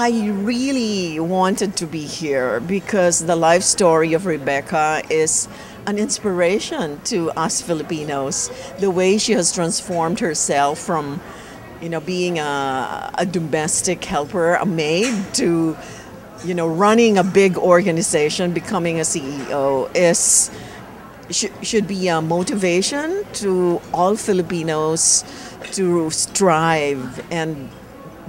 I really wanted to be here because the life story of Rebecca is an inspiration to us Filipinos. The way she has transformed herself from, being a domestic helper, a maid, to, running a big organization, becoming a CEO is should be a motivation to all Filipinos to strive and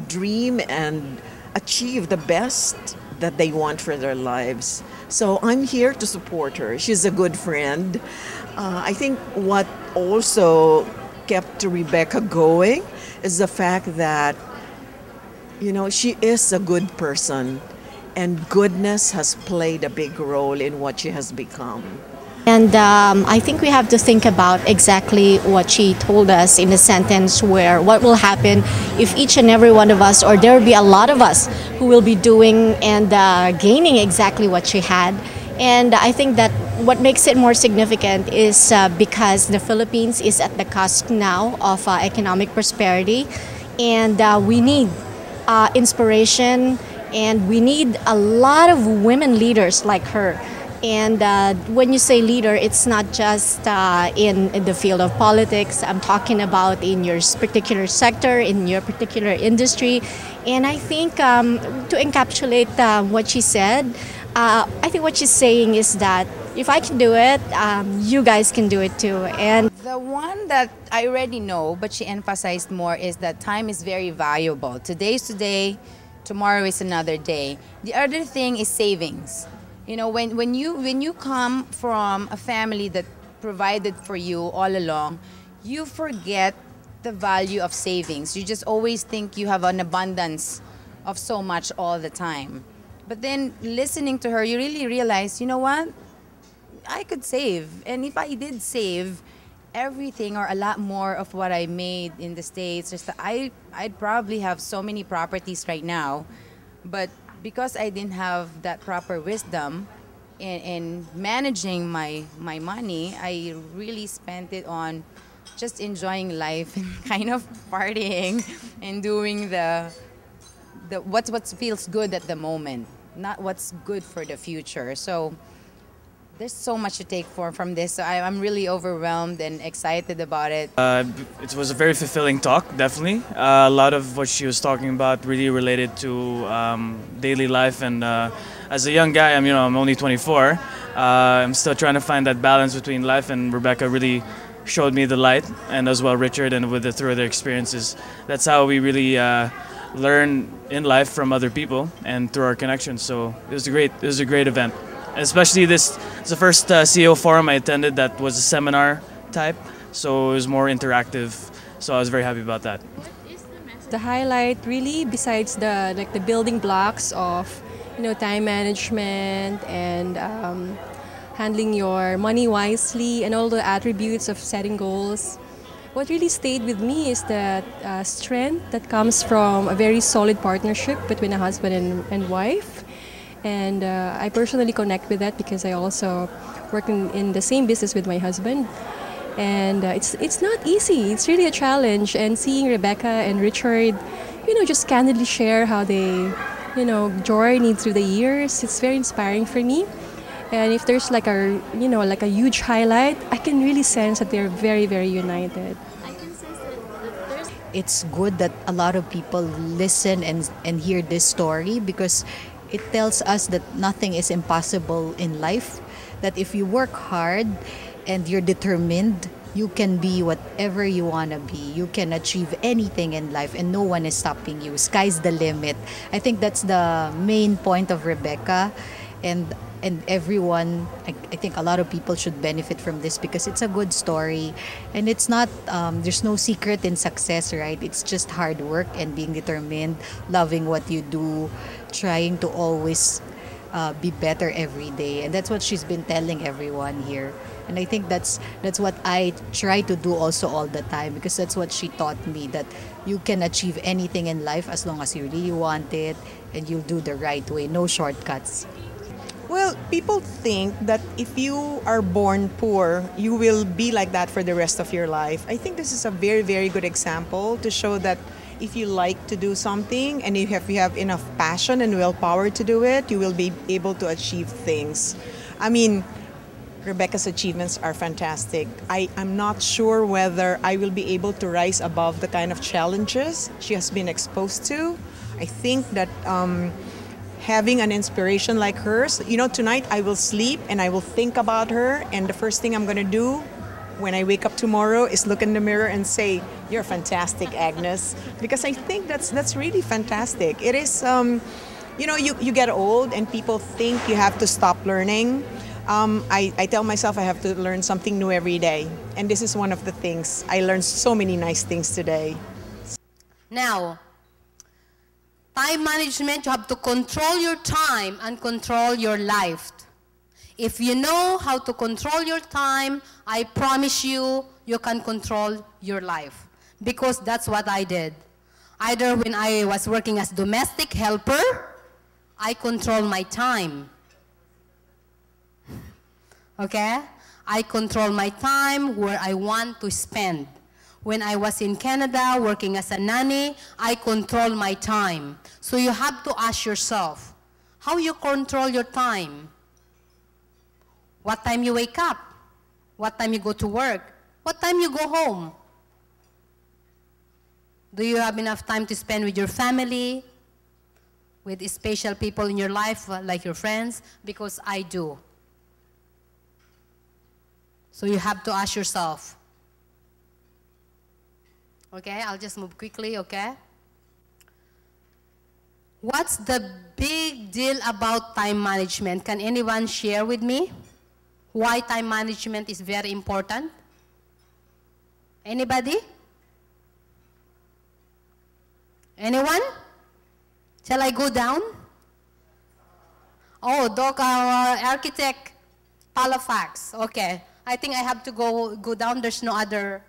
dream and achieve the best that they want for their lives. So I'm here to support her. She's a good friend. I think what also kept Rebecca going is the fact that, she is a good person and goodness has played a big role in what she has become. And I think we have to think about exactly what she told us in a sentence where what will happen if each and every one of us, or there will be a lot of us who will be doing and gaining exactly what she had. And I think that what makes it more significant is because the Philippines is at the cusp now of economic prosperity, and we need inspiration, and we need a lot of women leaders like her. And when you say leader, it's not just in the field of politics. I'm talking about in your particular sector, in your particular industry. And I think to encapsulate what she said, I think what she's saying is that if I can do it, you guys can do it too. And the one that I already know, but she emphasized more, is that time is very valuable. Today's today, tomorrow is another day. The other thing is savings. When you come from a family that provided for you all along, you forget the value of savings. You just always think you have an abundance of so much all the time. But then listening to her, you really realize, you know what? I could save. And if I did save everything or a lot more of what I made in the States, I'd probably have so many properties right now. But because I didn't have that proper wisdom in managing my money, I really spent it on just enjoying life and kind of partying and doing the what feels good at the moment, not what's good for the future. So there's so much to take from this. So I'm really overwhelmed and excited about it. It was a very fulfilling talk, definitely. A lot of what she was talking about really related to daily life. And as a young guy, I'm only 24. I'm still trying to find that balance between life, and Rebecca really showed me the light, and as well Richard, and through their experiences. That's how we really learn in life from other people and through our connections. So it was a great event. Especially it's the first CEO forum I attended that was a seminar type, so it was more interactive. So I was very happy about that. The highlight really, besides the building blocks of time management and handling your money wisely and all the attributes of setting goals, what really stayed with me is that strength that comes from a very solid partnership between a husband and wife. And I personally connect with that because I also work in the same business with my husband. And it's not easy. It's really a challenge. And seeing Rebecca and Richard, just candidly share how they, journey through the years, it's very inspiring for me. And if there's like a huge highlight, I can really sense that they're very, very united. It's good that a lot of people listen and hear this story, because it tells us that nothing is impossible in life, that if you work hard and you're determined, you can be whatever you want to be. You can achieve anything in life and no one is stopping you. Sky's the limit. I think that's the main point of Rebecca, and everyone, I think a lot of people should benefit from this because it's a good story, and it's not, there's no secret in success, right? It's just hard work and being determined, loving what you do, trying to always be better every day, and that's what she's been telling everyone here. And I think that's what I try to do also all the time, because that's what she taught me, that you can achieve anything in life as long as you really want it and you'll do the right way, no shortcuts. Well, people think that if you are born poor, you will be like that for the rest of your life. I think this is a very, very good example to show that if you like to do something and if you have enough passion and willpower to do it, you will be able to achieve things. I mean, Rebecca's achievements are fantastic. I'm not sure whether I will be able to rise above the kind of challenges she has been exposed to. I think that having an inspiration like hers, you know, tonight I will sleep and I will think about her, and the first thing I'm going to do when I wake up tomorrow is look in the mirror and say, "You're fantastic, Agnes," because I think that's really fantastic. It is, you know, you get old and people think you have to stop learning. I tell myself I have to learn something new every day, and this is one of the things. I learned so many nice things today. Now, time management, you have to control your time and control your life. If you know how to control your time, I promise you, you can control your life. Because that's what I did. Either when I was working as domestic helper, I control my time. Okay? I control my time where I want to spend. When I was in Canada working as a nanny, I control my time. So you have to ask yourself, how you control your time? What time you wake up? What time you go to work? What time you go home? Do you have enough time to spend with your family? With special people in your life, like your friends? Because I do. So you have to ask yourself. Okay, I'll just move quickly, okay? What's the big deal about time management? Can anyone share with me why time management is very important? Anybody? Anyone? Shall I go down? Oh, Doc, our architect, Halifax. Okay. I think I have to go down. There's no other.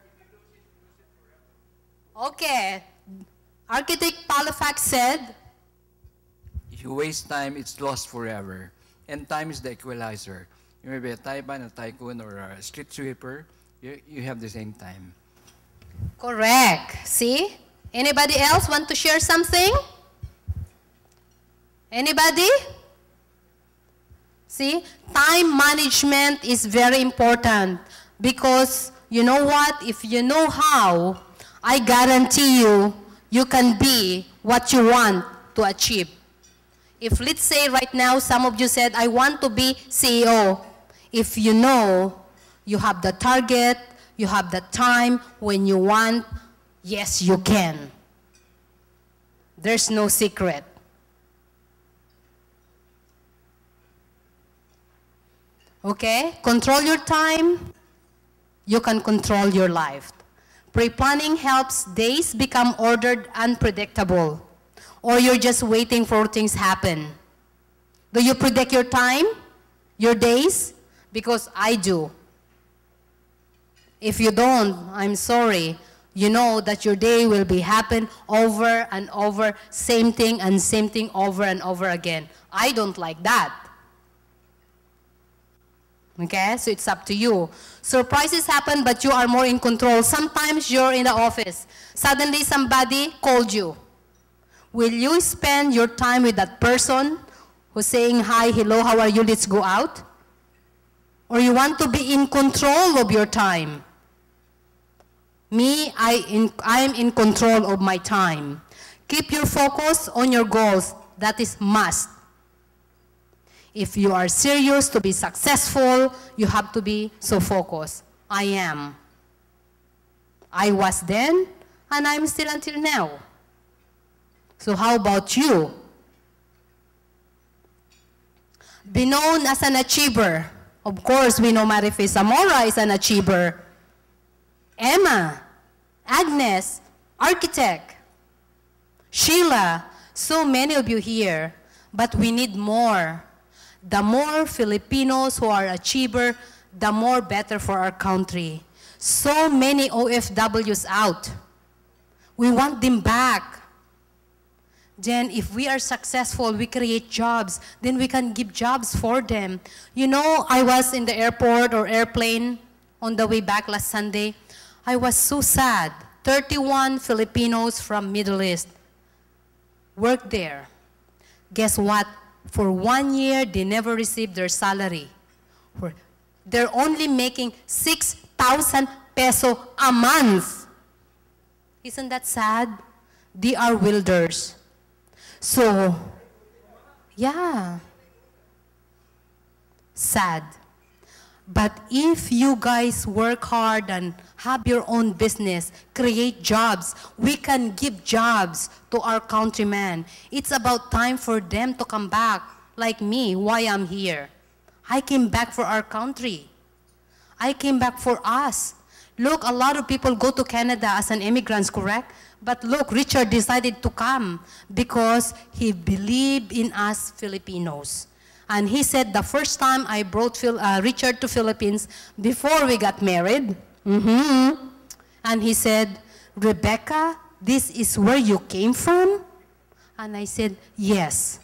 Okay. Architect Halifax said, if you waste time, it's lost forever. And time is the equalizer. You may be a Taipan, a tycoon, or a street sweeper. You have the same time. correct. See? Anybody else want to share something? Anybody? See, time management is very important because you know what? If you know how, I guarantee you, you can be what you want to achieve. If let's say right now, some of you said, I want to be CEO. If you know you have the target, you have the time when you want, yes, you can. There's no secret. Okay? Control your time. You can control your life. Pre-planning helps days become ordered and predictable. Or you're just waiting for things happen. Do you predict your time? Your days? Because I do. If you don't, I'm sorry. You know that your day will be happen over and over, same thing and same thing over and over again. I don't like that. Okay, so it's up to you. Surprises happen, but you are more in control. Sometimes you're in the office. Suddenly somebody called you. Will you spend your time with that person who's saying, hi, hello, how are you, let's go out? Or you want to be in control of your time? Me, I'm in control of my time. Keep your focus on your goals. That is must. If you are serious to be successful, you have to be so focused. I am. I was then, and I'm still until now. So how about you? Be known as an achiever. Of course, we know Marife Zamora is an achiever. Emma, Agnes, architect. Sheila, so many of you here, but we need more. The more Filipinos who are achiever, the more better for our country. So many OFWs out. We want them back. Then if we are successful, we create jobs, then we can give jobs for them. You know, I was in the airport or airplane on the way back last Sunday. I was so sad 31 Filipinos from Middle East work there. Guess what? For 1 year, they never received their salary. They're only making 6,000 peso a month. Isn't that sad? They are wielders. So, yeah, sad. But if you guys work hard and have your own business, create jobs, we can give jobs to our countrymen. It's about time for them to come back, like me, why I'm here. I came back for our country. I came back for us. Look, a lot of people go to Canada as an immigrant, correct? But look, Richard decided to come because he believed in us Filipinos. And he said, the first time I brought Richard to Philippines, before we got married, and he said, Rebecca, this is where you came from? And I said, yes.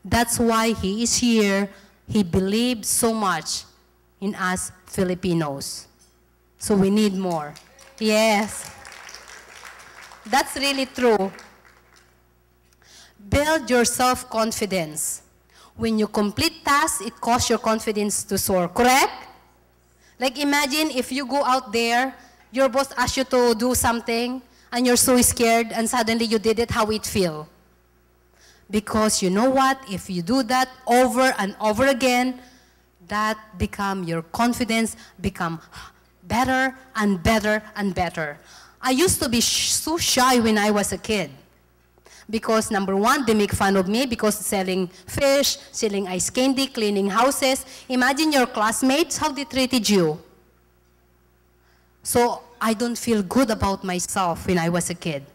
That's why he is here. He believed so much in us Filipinos. So we need more. Yes. That's really true. Build your self-confidence. When you complete tasks, it causes your confidence to soar, correct? Like imagine if you go out there, your boss asks you to do something, and you're so scared, and suddenly you did it, how it feel? Because you know what? If you do that over and over again, that become your confidence, become better and better and better. I used to be so shy when I was a kid. Because number one, they make fun of me because selling fish, selling ice candy, cleaning houses. Imagine your classmates, how they treated you. So I don't feel good about myself when I was a kid.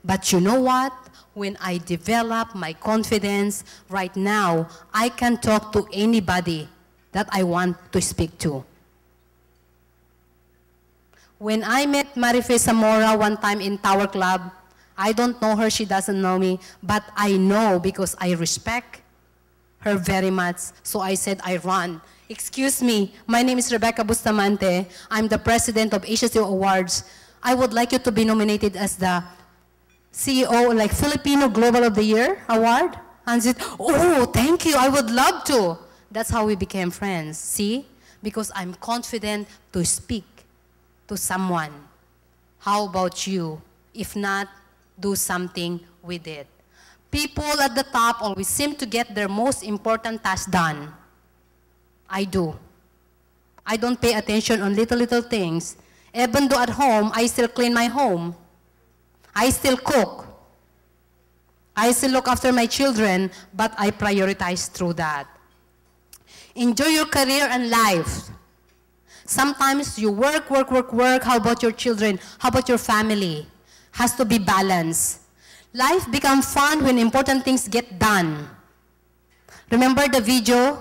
But you know what? When I develop my confidence, right now, I can talk to anybody that I want to speak to. When I met Marife Zamora one time in Tower Club, I don't know her, she doesn't know me, but I know because I respect her very much. So I said, I run. Excuse me, my name is Rebecca Bustamante. I'm the president of Asia CEO Awards. I would like you to be nominated as the CEO, like Filipino Global of the Year Award. And said, oh, thank you, I would love to. That's how we became friends, see? Because I'm confident to speak to someone. How about you? If not, do something with it. People at the top always seem to get their most important task done. I do. I don't pay attention on little things. Even though at home, I still clean my home. I still cook. I still look after my children, but I prioritize through that. Enjoy your career and life. Sometimes you work. How about your children? How about your family? Has to be balanced. Life becomes fun when important things get done. Remember the video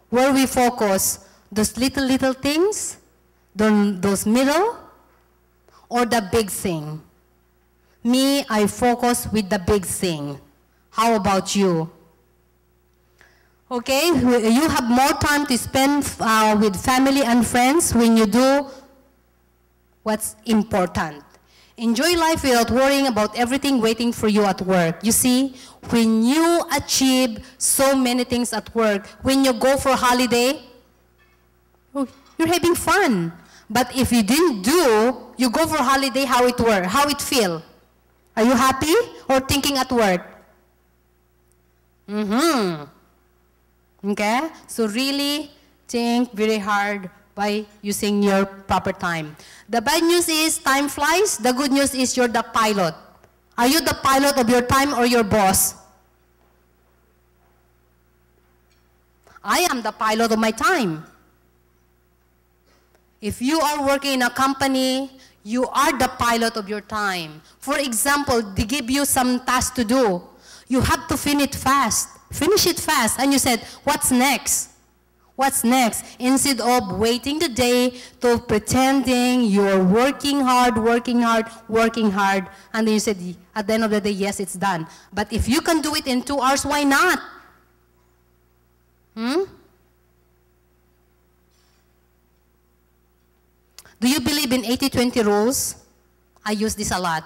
where we focus those little things, those middle, or the big thing? Me, I focus with the big thing. How about you? Okay, you have more time to spend with family and friends when you do what's important. Enjoy life without worrying about everything waiting for you at work. You see, when you achieve so many things at work, when you go for a holiday, you're having fun. But if you didn't do, you go for a holiday, how it work, how it feel? Are you happy or thinking at work? Okay, so really think very hard by using your proper time. The bad news is time flies. The good news is you're the pilot. Are you the pilot of your time or your boss? I am the pilot of my time. If you are working in a company, you are the pilot of your time. For example, they give you some task to do. You have to finish it fast. And you said, what's next? What's next? Instead of waiting the day to pretending you're working hard, and then you said, at the end of the day, yes, it's done. But if you can do it in 2 hours, why not? Do you believe in 80-20 rules? I use this a lot.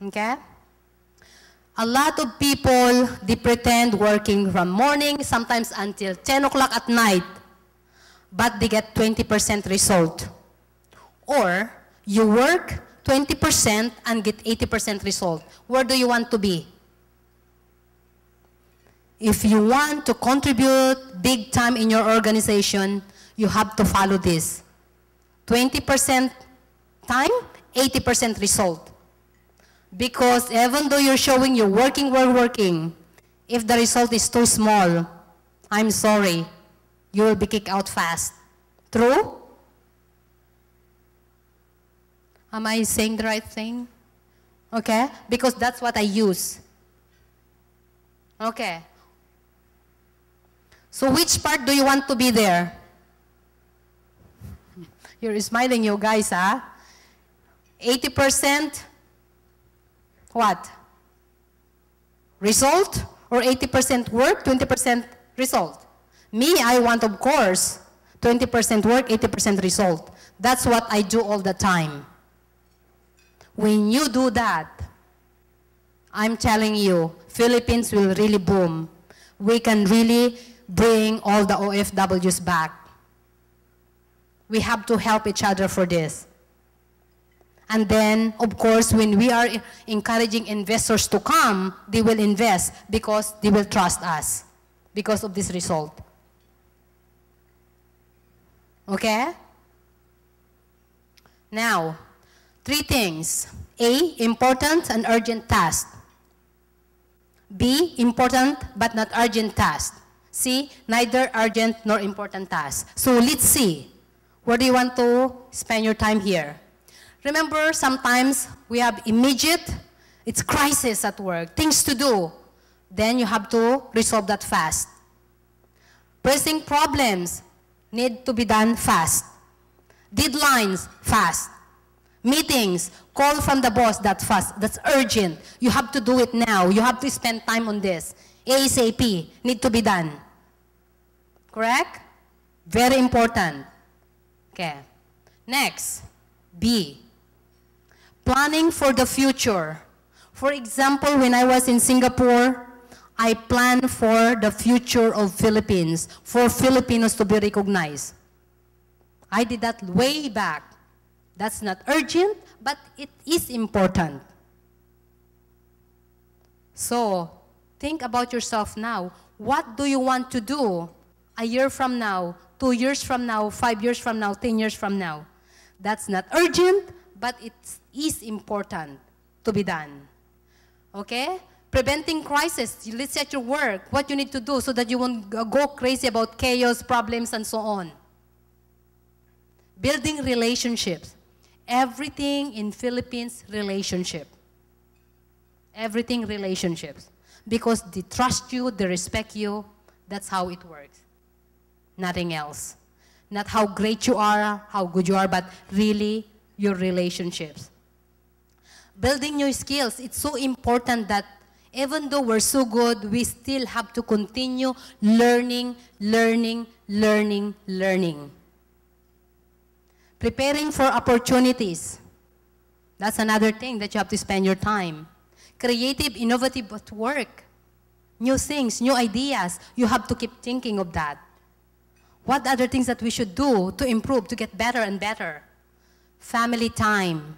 Okay? A lot of people, they pretend working from morning, sometimes until 10 o'clock at night, but they get 20% result. Or you work 20% and get 80% result. Where do you want to be? If you want to contribute big time in your organization, you have to follow this. 20% time, 80% result. Because even though you're showing you're working, we're working, if the result is too small, I'm sorry, you will be kicked out fast. True? Am I saying the right thing? Okay? Because that's what I use. Okay. So which part do you want to be there? You're smiling, you guys, huh? 80% what? Result? Or 80% work, 20% result? Me, I want, of course, 20% work, 80% result. That's what I do all the time. When you do that, I'm telling you, Philippines will really boom. We can really bring all the OFWs back. We have to help each other for this. And then, of course, when we are encouraging investors to come, they will invest because they will trust us because of this result. Okay? Now, 3 things. A, important and urgent task. B, important but not urgent task. C, neither urgent nor important task. So let's see. Where do you want to spend your time here? Remember, sometimes we have immediate, it's crisis at work, things to do. Then you have to resolve that fast. Pressing problems need to be done fast. Deadlines, fast. Meetings, call from the boss, that fast. That's urgent. You have to do it now. You have to spend time on this. ASAP, need to be done. Correct? Very important. Okay. Next, B. Planning for the future. For example, when I was in Singapore, I planned for the future of Philippines, for Filipinos to be recognized. I did that way back. That's not urgent, but it is important. So, think about yourself now. What do you want to do a year from now, 2 years from now, 5 years from now, 10 years from now? That's not urgent, but it is important to be done. Okay? Preventing crisis. Let's set your work, what you need to do so that you won't go crazy about chaos, problems, and so on. Building relationships. Everything in Philippines, relationship. Everything relationships. Because they trust you, they respect you. That's how it works. Nothing else. Not how great you are, how good you are, but really your relationships. Building new skills. It's so important that even though we're so good, we still have to continue learning. Preparing for opportunities. That's another thing that you have to spend your time. Creative, innovative at work. New things, new ideas. You have to keep thinking of that. What other things that we should do to improve, to get better and better? Family time.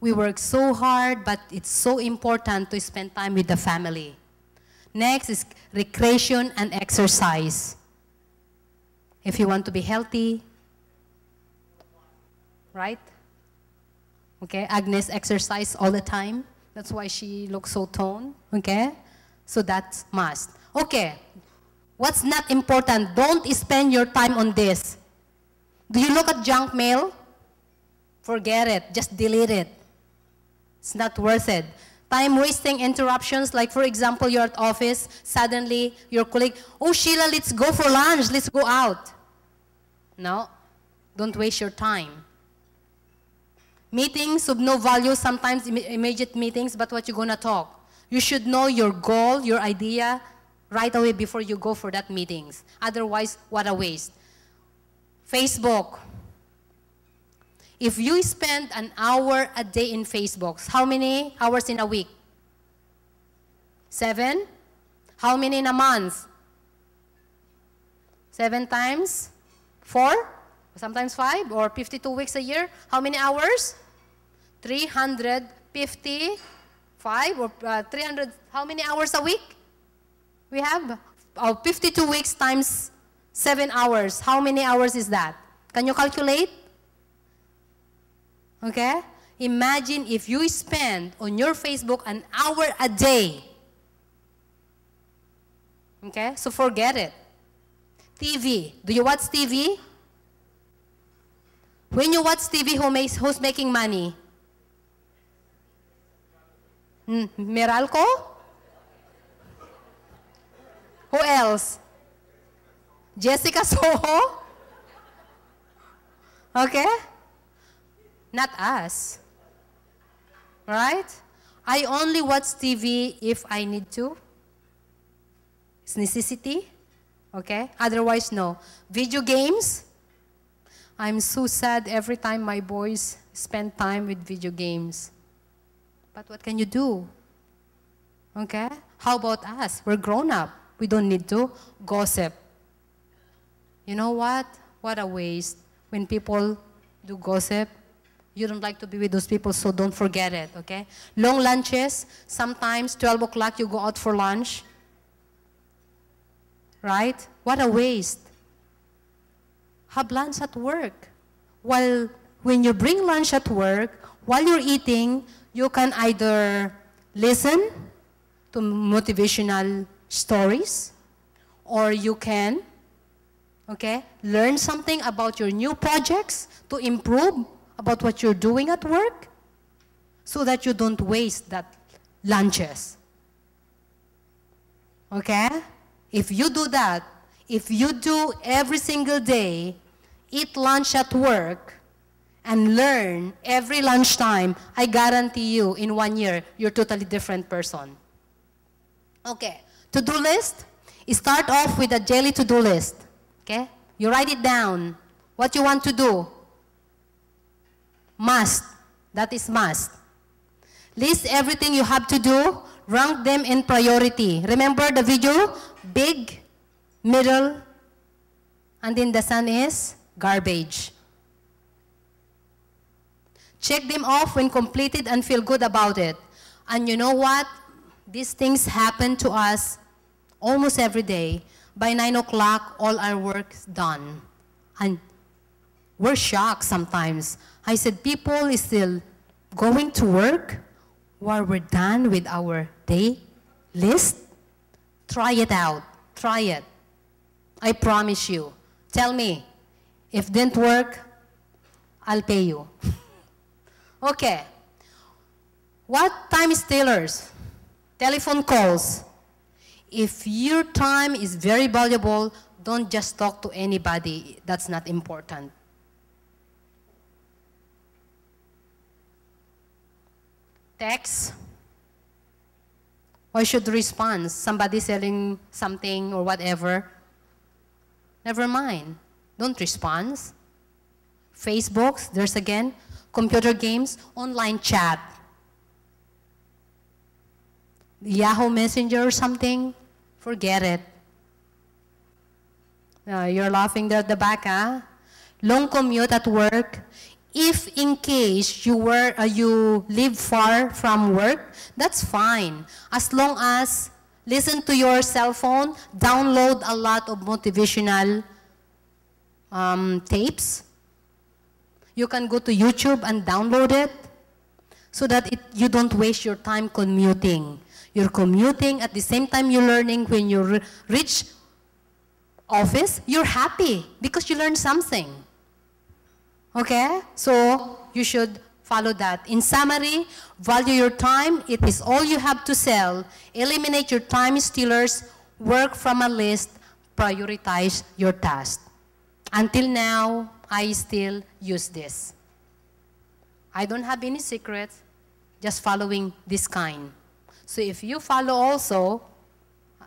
We work so hard, but it's so important to spend time with the family. Next is recreation and exercise. If you want to be healthy, right? Okay, Agnes exercise all the time. That's why she looks so toned, okay? So that's must. Okay, what's not important? Don't spend your time on this. Do you look at junk mail? Forget it, just delete it. It's not worth it. Time-wasting interruptions, like for example, you're at office, suddenly your colleague, oh Sheila, let's go for lunch, let's go out. No, don't waste your time. Meetings of no value, sometimes immediate meetings, but what you gonna talk? You should know your goal, your idea, right away before you go for that meetings. Otherwise, what a waste. Facebook. If you spend an hour a day in Facebook, how many hours in a week? 7? How many in a month? 7 times 4? Sometimes 5? Or 52 weeks a year? How many hours? 355 or 300, how many hours a week? We have 52 weeks times 7 hours. How many hours is that? Can you calculate? Okay? Imagine if you spend on your Facebook an hour a day. Okay? So forget it. TV. Do you watch TV? When you watch TV, who's making money? Meralco? Who else? Jessica Soho? Okay? Not us. Right? I only watch TV if I need to. It's necessity. Okay? Otherwise, no. Video games? I'm so sad every time my boys spend time with video games. But what can you do? Okay? How about us? We're grown up. We don't need to gossip. You know what? What a waste. When people do gossip, you don't like to be with those people, so don't forget it, okay? Long lunches, sometimes 12 o'clock you go out for lunch. Right? What a waste. Have lunch at work. When you bring lunch at work, while you're eating, you can either listen to motivational stories, or you can, okay, learn something about your new projects to improve about what you're doing at work so that you don't waste that lunches. Okay? If you do that, if you do every single day, eat lunch at work, and learn every lunchtime, I guarantee you, in 1 year, you're a totally different person. Okay, to-do list. Start off with a daily to-do list. Okay? You write it down. What you want to do. Must. That is must. List everything you have to do. Rank them in priority. Remember the video? Big, middle, and then the sun is garbage. Check them off when completed and feel good about it. And you know what? These things happen to us almost every day. By 9 o'clock, all our work is done. And we're shocked sometimes. I said, people is still going to work while we're done with our day list? Try it out. Try it. I promise you. Tell me, if it didn't work, I'll pay you. Okay. What time stealers? Telephone calls. If your time is very valuable, don't just talk to anybody. That's not important. Text. Why should respond? Somebody selling something or whatever. Never mind. Don't respond. Facebook, there's again. Computer games, online chat. Yahoo Messenger or something, forget it. You're laughing there at the back, huh? Long commute at work. If in case you live far from work, that's fine. As long as listen to your cell phone, download a lot of motivational tapes. You can go to YouTube and download it so that you don't waste your time commuting. You're commuting at the same time you're learning. When you reach office, you're happy because you learned something. Okay? So you should follow that. In summary, value your time. It is all you have to sell. Eliminate your time stealers. Work from a list. Prioritize your task. Until now, I still use this. I don't have any secrets, just following this kind. So if you follow also,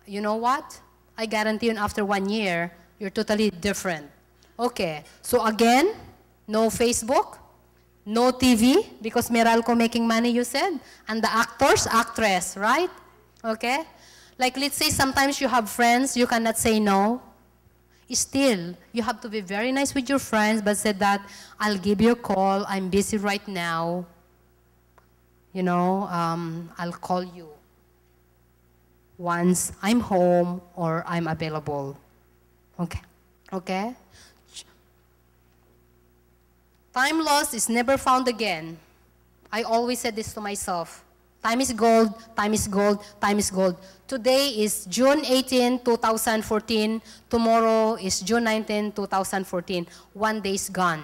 you know what? I guarantee you after 1 year, you're totally different. Okay, so again, no Facebook, No TV, because Meralco making money, you said. And the actors, actress, right? Okay? Like, let's say sometimes you have friends, you cannot say no. Still, you have to be very nice with your friends, but say that, I'll give you a call, I'm busy right now. You know, I'll call you once I'm home or I'm available. Okay? Okay? Time lost is never found again. I always said this to myself. Time is gold, time is gold, time is gold. Today is June 18, 2014. Tomorrow is June 19, 2014. 1 day is gone.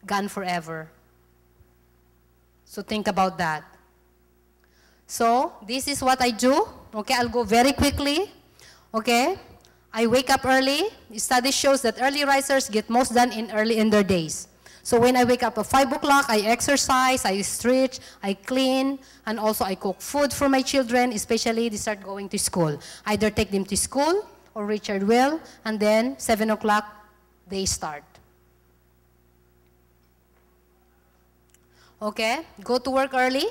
Gone forever. So think about that. So this is what I do. Okay, I'll go very quickly. Okay, I wake up early. Study shows that early risers get most done early in their days. So when I wake up at 5 o'clock, I exercise, I stretch, I clean, and also I cook food for my children, especially they start going to school. Either take them to school or Richard will, and then 7 o'clock, they start. Okay, go to work early.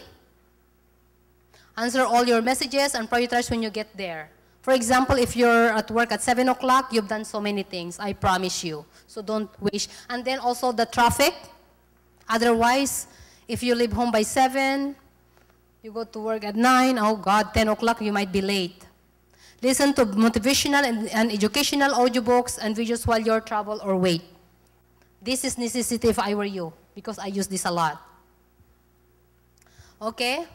Answer all your messages and prioritize when you get there. For example, if you're at work at 7 o'clock, you've done so many things, I promise you. So don't wish. And then also the traffic. Otherwise, if you leave home by 7, you go to work at 9, oh God, 10 o'clock, you might be late. Listen to motivational and educational audiobooks and videos while you're travel or wait. This is necessity if I were you, because I use this a lot. Okay?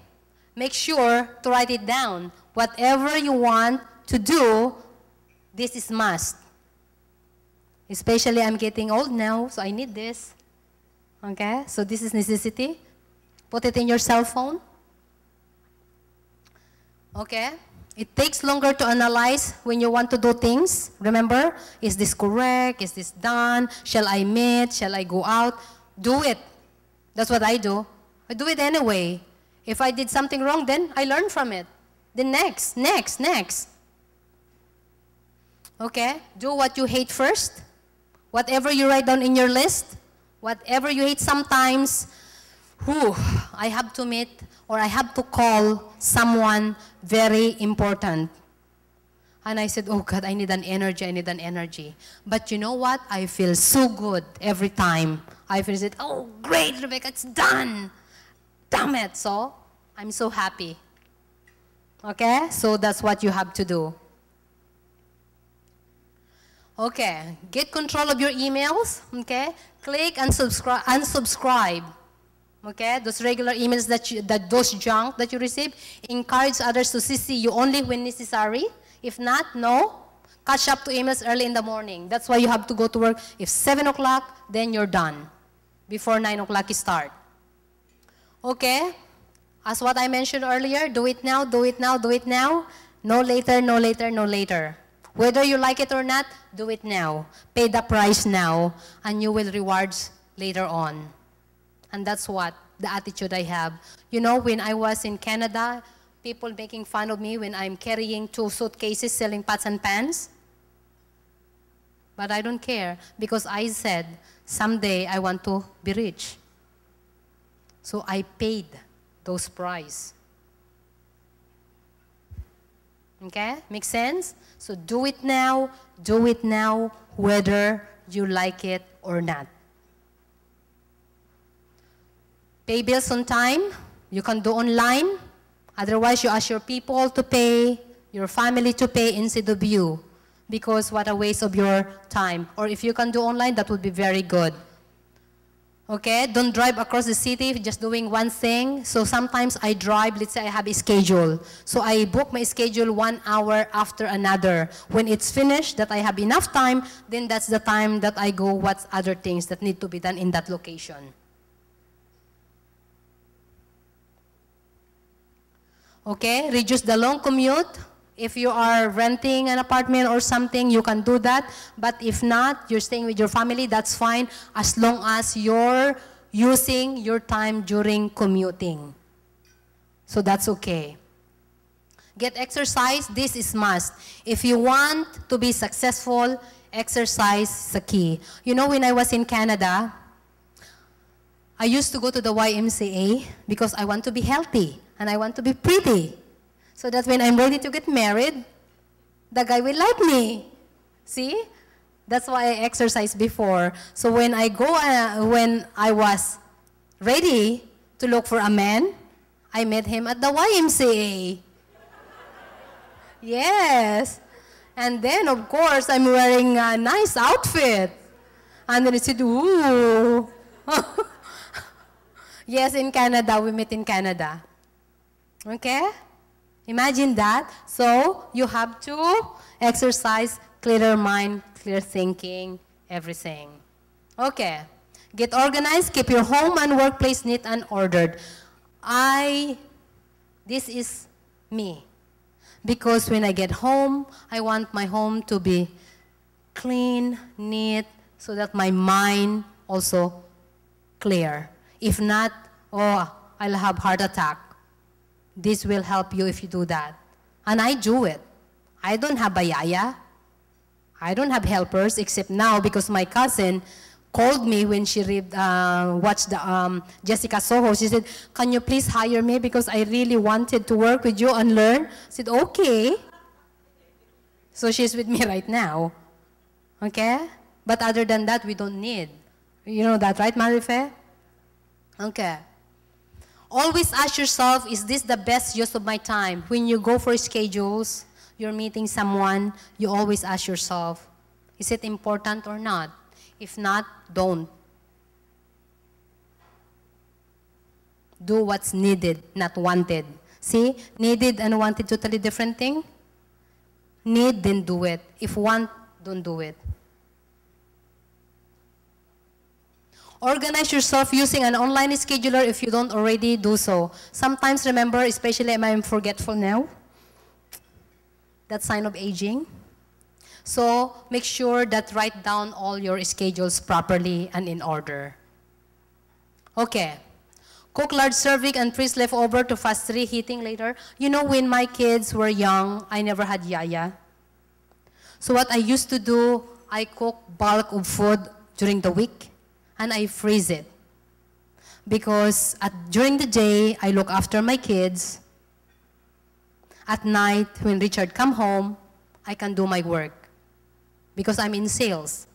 Make sure to write it down. Whatever you want to do, this is must. Especially I'm getting old now, so I need this. Okay? So this is necessity. Put it in your cell phone. Okay? It takes longer to analyze when you want to do things. Remember, is this correct? Is this done? Shall I meet? Shall I go out? Do it. That's what I do. I do it anyway. If I did something wrong, then I learn from it. Then next. Okay? Do what you hate first. Whatever you write down in your list, whatever you hate sometimes, I have to meet or I have to call someone very important. And I said, oh God, I need an energy. But you know what? I feel so good every time. I feel, oh great, Rebecca, it's done. Damn it. So, I'm so happy. Okay? So that's what you have to do. Okay, get control of your emails, okay? Click and unsubscribe. Okay, those regular emails those junk that you receive, encourage others to CC you only when necessary. If not, no. Catch up to emails early in the morning. That's why you have to go to work. If 7 o'clock, then you're done. Before 9 o'clock you start. Okay, as what I mentioned earlier, do it now, do it now, do it now. No later, no later, no later. Whether you like it or not, do it now. Pay the price now, and you will rewards later on. And that's what the attitude I have. You know, when I was in Canada, people making fun of me when I'm carrying 2 suitcases selling pots and pans. But I don't care, because I said, someday I want to be rich. So I paid those price. Okay? Make sense? So do it now, whether you like it or not. Pay bills on time. You can do online. Otherwise, you ask your people to pay, your family to pay instead of you. Because what a waste of your time. Or if you can do online, that would be very good. Okay, don't drive across the city just doing one thing. So sometimes I drive, let's say I have a schedule. So I book my schedule 1 hour after another. When it's finished, that I have enough time, then that's the time that I go what's other things that need to be done in that location. Okay, reduce the long commute. If you are renting an apartment or something, you can do that. But if not, you're staying with your family, that's fine, as long as you're using your time during commuting. So that's okay. Get exercise, this is must. If you want to be successful, exercise is the key. You know, when I was in Canada, I used to go to the YMCA because I want to be healthy and I want to be pretty. So that when I'm ready to get married, the guy will like me. See? That's why I exercised before. So when when I was ready to look for a man, I met him at the YMCA. Yes. And then, of course, I'm wearing a nice outfit. And then he said, ooh. Yes, in Canada. We met in Canada. Okay? Imagine that. So, you have to exercise clearer mind, clear thinking, everything. Okay. Get organized. Keep your home and workplace neat and ordered. This is me. Because when I get home, I want my home to be clean, neat, so that my mind also clear. If not, oh, I'll have heart attack. This will help you if you do that. And I do it. I don't have bayaya. I don't have helpers except now because my cousin called me when she watched the, Jessica Soho. She said, can you please hire me because I really wanted to work with you and learn? I said, okay. So she's with me right now. Okay? But other than that, we don't need. You know that, right, Marife? Okay. Always ask yourself, is this the best use of my time? When you go for schedules, you're meeting someone, you always ask yourself, is it important or not? If not, don't. Do what's needed, not wanted. See, needed and wanted, totally different thing. Need, then do it. If want, don't do it. Organize yourself using an online scheduler if you don't already do so. Sometimes, remember, especially if I'm forgetful now, that's sign of aging. So make sure that write down all your schedules properly and in order. Okay. Cook large serving and freeze leftover to fast reheating later. You know, when my kids were young, I never had yaya. So what I used to do, I cook bulk of food during the week and I freeze it. Because during the day, I look after my kids. At night, when Richard come home, I can do my work. Because I'm in sales.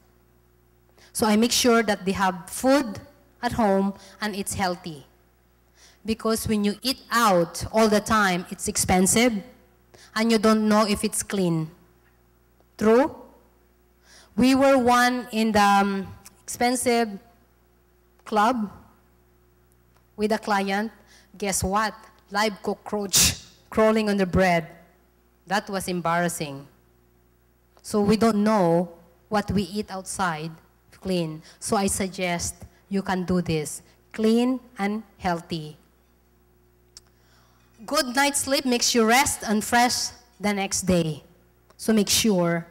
So I make sure that they have food at home and it's healthy. Because when you eat out all the time, it's expensive and you don't know if it's clean. True? We were one in the expensive club with a client. Guess what? Live cockroach crawling on the bread. That was embarrassing. So we don't know what we eat outside clean. So I suggest you can do this. Clean and healthy. Good night's sleep makes you rest and fresh the next day. So make sure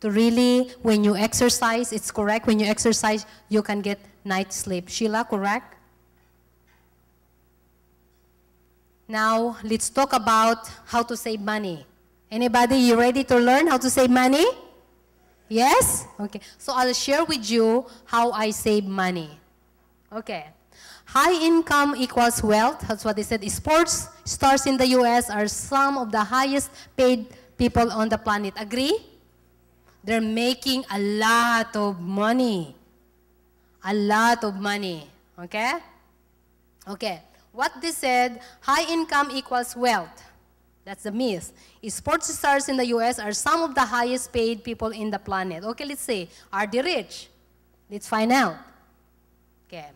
to really, when you exercise, it's correct. When you exercise, you can get night sleep. Sheila, correct? Now, let's talk about how to save money. Anybody, you ready to learn how to save money? Yes? Okay. So I'll share with you how I save money. Okay. High income equals wealth. That's what they said. Sports stars in the US are some of the highest paid people on the planet. Agree? They're making a lot of money. A lot of money. Okay? Okay. What they said, high income equals wealth. That's the myth. Sports stars in the US are some of the highest paid people in the planet. Okay, let's say, are they rich? Let's find out. Okay.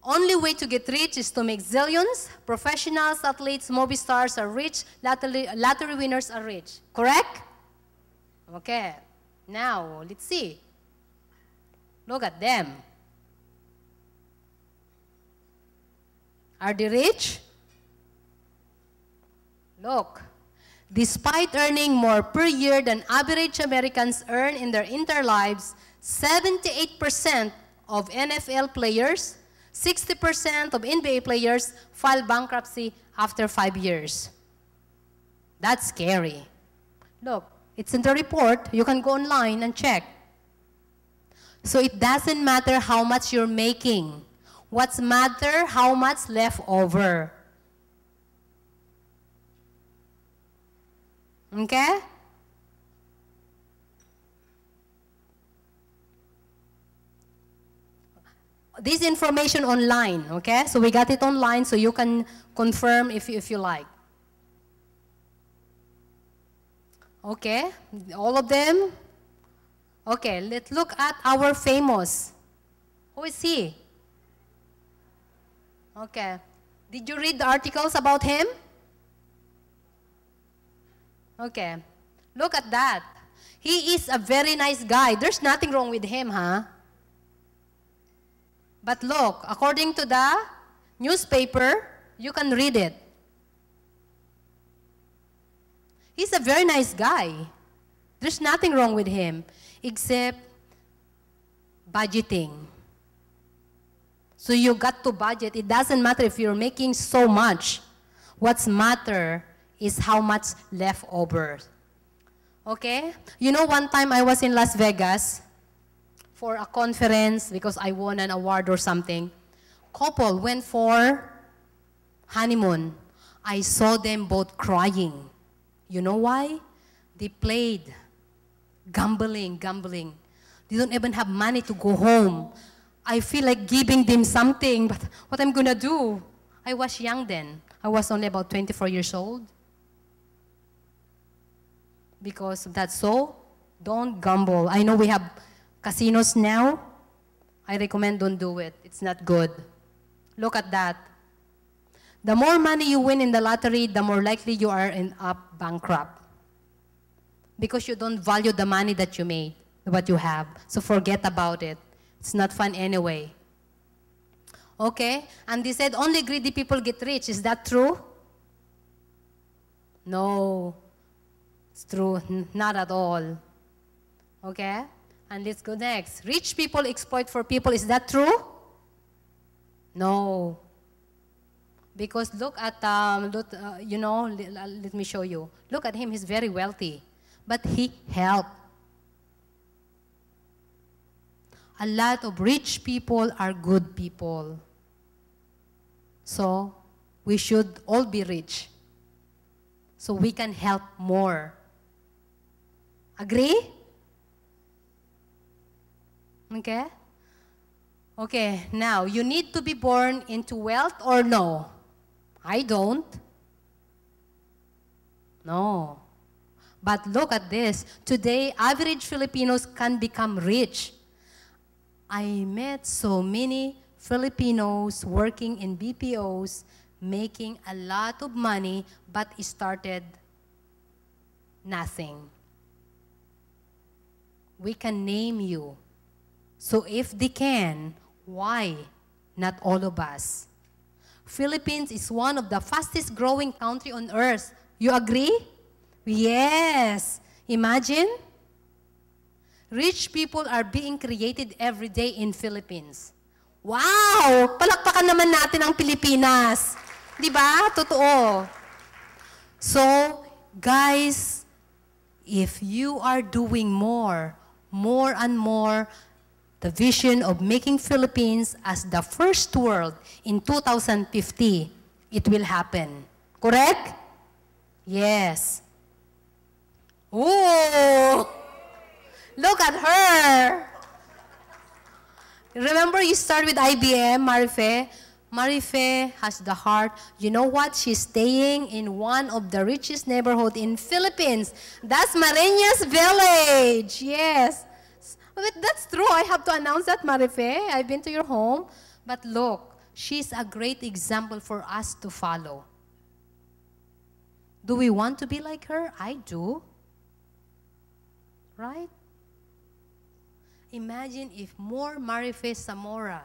Only way to get rich is to make zillions. Professionals, athletes, movie stars are rich. Lottery winners are rich. Correct? Okay. Now, let's see. Look at them. Are they rich? Look. Despite earning more per year than average Americans earn in their entire lives, 78% of NFL players, 60% of NBA players file bankruptcy after 5 years. That's scary. Look, it's in the report. You can go online and check. So it doesn't matter how much you're making. What's matter, how much left over. Okay? This information online, okay? So we got it online, so you can confirm if you like. Okay, all of them? Okay, let's look at our famous. Who is he? Okay. Did you read the articles about him? Okay. Look at that. He is a very nice guy. There's nothing wrong with him, huh? But look, according to the newspaper, you can read it. He's a very nice guy. There's nothing wrong with him, except budgeting. So you got to budget. It doesn't matter if you're making so much. What's matter is how much left over. Okay? You know, one time I was in Las Vegas for a conference because I won an award or something. Couple went for honeymoon. I saw them both crying. You know why? They played, gambling. They don't even have money to go home. I feel like giving them something, but what I'm gonna do? I was young then. I was only about 24 years old. Because of that, so don't gamble. I know we have casinos now. I recommend don't do it. It's not good. Look at that. The more money you win in the lottery, the more likely you are in up bankrupt. Because you don't value the money that you made, what you have. So forget about it. It's not fun anyway. Okay? And they said only greedy people get rich. Is that true? No. It's true. Not at all. Okay? And let's go next. Rich people exploit for people. Is that true? No. Because look at, you know, let me show you. Look at him. He's very wealthy. But he helped. A lot of rich people are good people. So we should all be rich. So we can help more. Agree? Okay? Okay, now, you need to be born into wealth or no? I don't. No. But look at this. Today, average Filipinos can become rich. I met so many Filipinos working in BPOs, making a lot of money, but started nothing. We can name you. So if they can, why not all of us? Philippines is one of the fastest growing country on earth. You agree? Yes. Imagine. Rich people are being created every day in Philippines. Wow! Palakpakan naman natin ang Pilipinas. Di ba? Totoo. So, guys, if you are doing more and more, the vision of making Philippines as the first world in 2050, it will happen. Correct? Yes. Oh! Look at her! Remember you start with IBM, Marife? Marife has the heart. You know what? She's staying in one of the richest neighborhood in Philippines. That's Mareñas Village. Yes. But that's true. I have to announce that, Marife. I've been to your home. But look, she's a great example for us to follow. Do we want to be like her? I do. Right? Imagine if more Marife Zamora.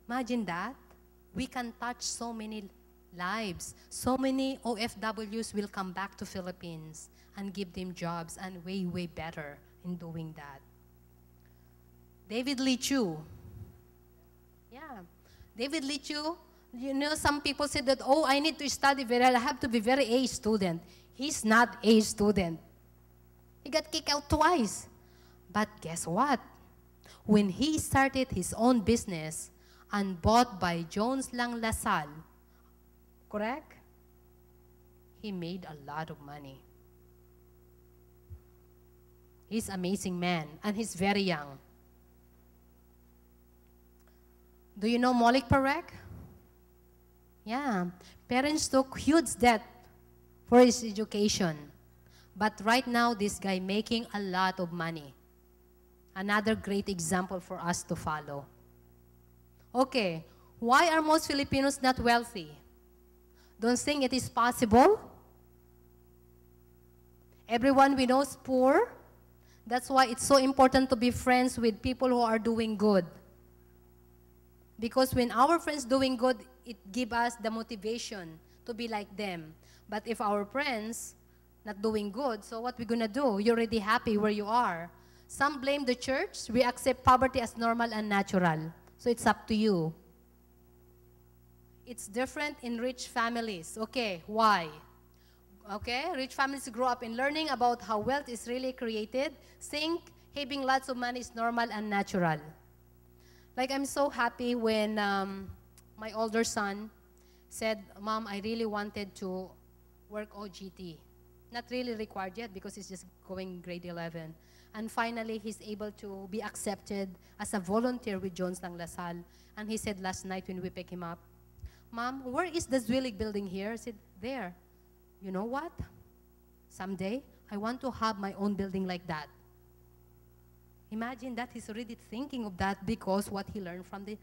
Imagine that. We can touch so many lives. So many OFWs will come back to Philippines and give them jobs and way, way better in doing that. David Lee Chu. Yeah. David Lee Chu, you know, some people said that, oh, I need to study I have to be very A student. He's not A student. He got kicked out twice. But guess what? When he started his own business and bought by Jones Lang LaSalle, correct? He made a lot of money. He's an amazing man, and he's very young. Do you know Malik Parek? Yeah. Parents took huge debt for his education. But right now, this guy making a lot of money. Another great example for us to follow. Okay, why are most Filipinos not wealthy? Don't think it is possible. Everyone we know is poor. That's why it's so important to be friends with people who are doing good. Because when our friends doing good, it gives us the motivation to be like them. But if our friends not doing good, so what we gonna do? You're already happy where you are. Some blame the church. We accept poverty as normal and natural. So it's up to you. It's different in rich families. Okay, why? Okay, rich families grow up in learning about how wealth is really created. Think having lots of money is normal and natural. Like, I'm so happy when my older son said, Mom, I really wanted to work OGT. Not really required yet because he's just going grade 11. And finally, he's able to be accepted as a volunteer with Jones Lang LaSalle. And he said last night when we picked him up, Mom, where is the Zwillig building here? I said, there. You know what? Someday, I want to have my own building like that. Imagine that he's already thinking of that because what he learned from the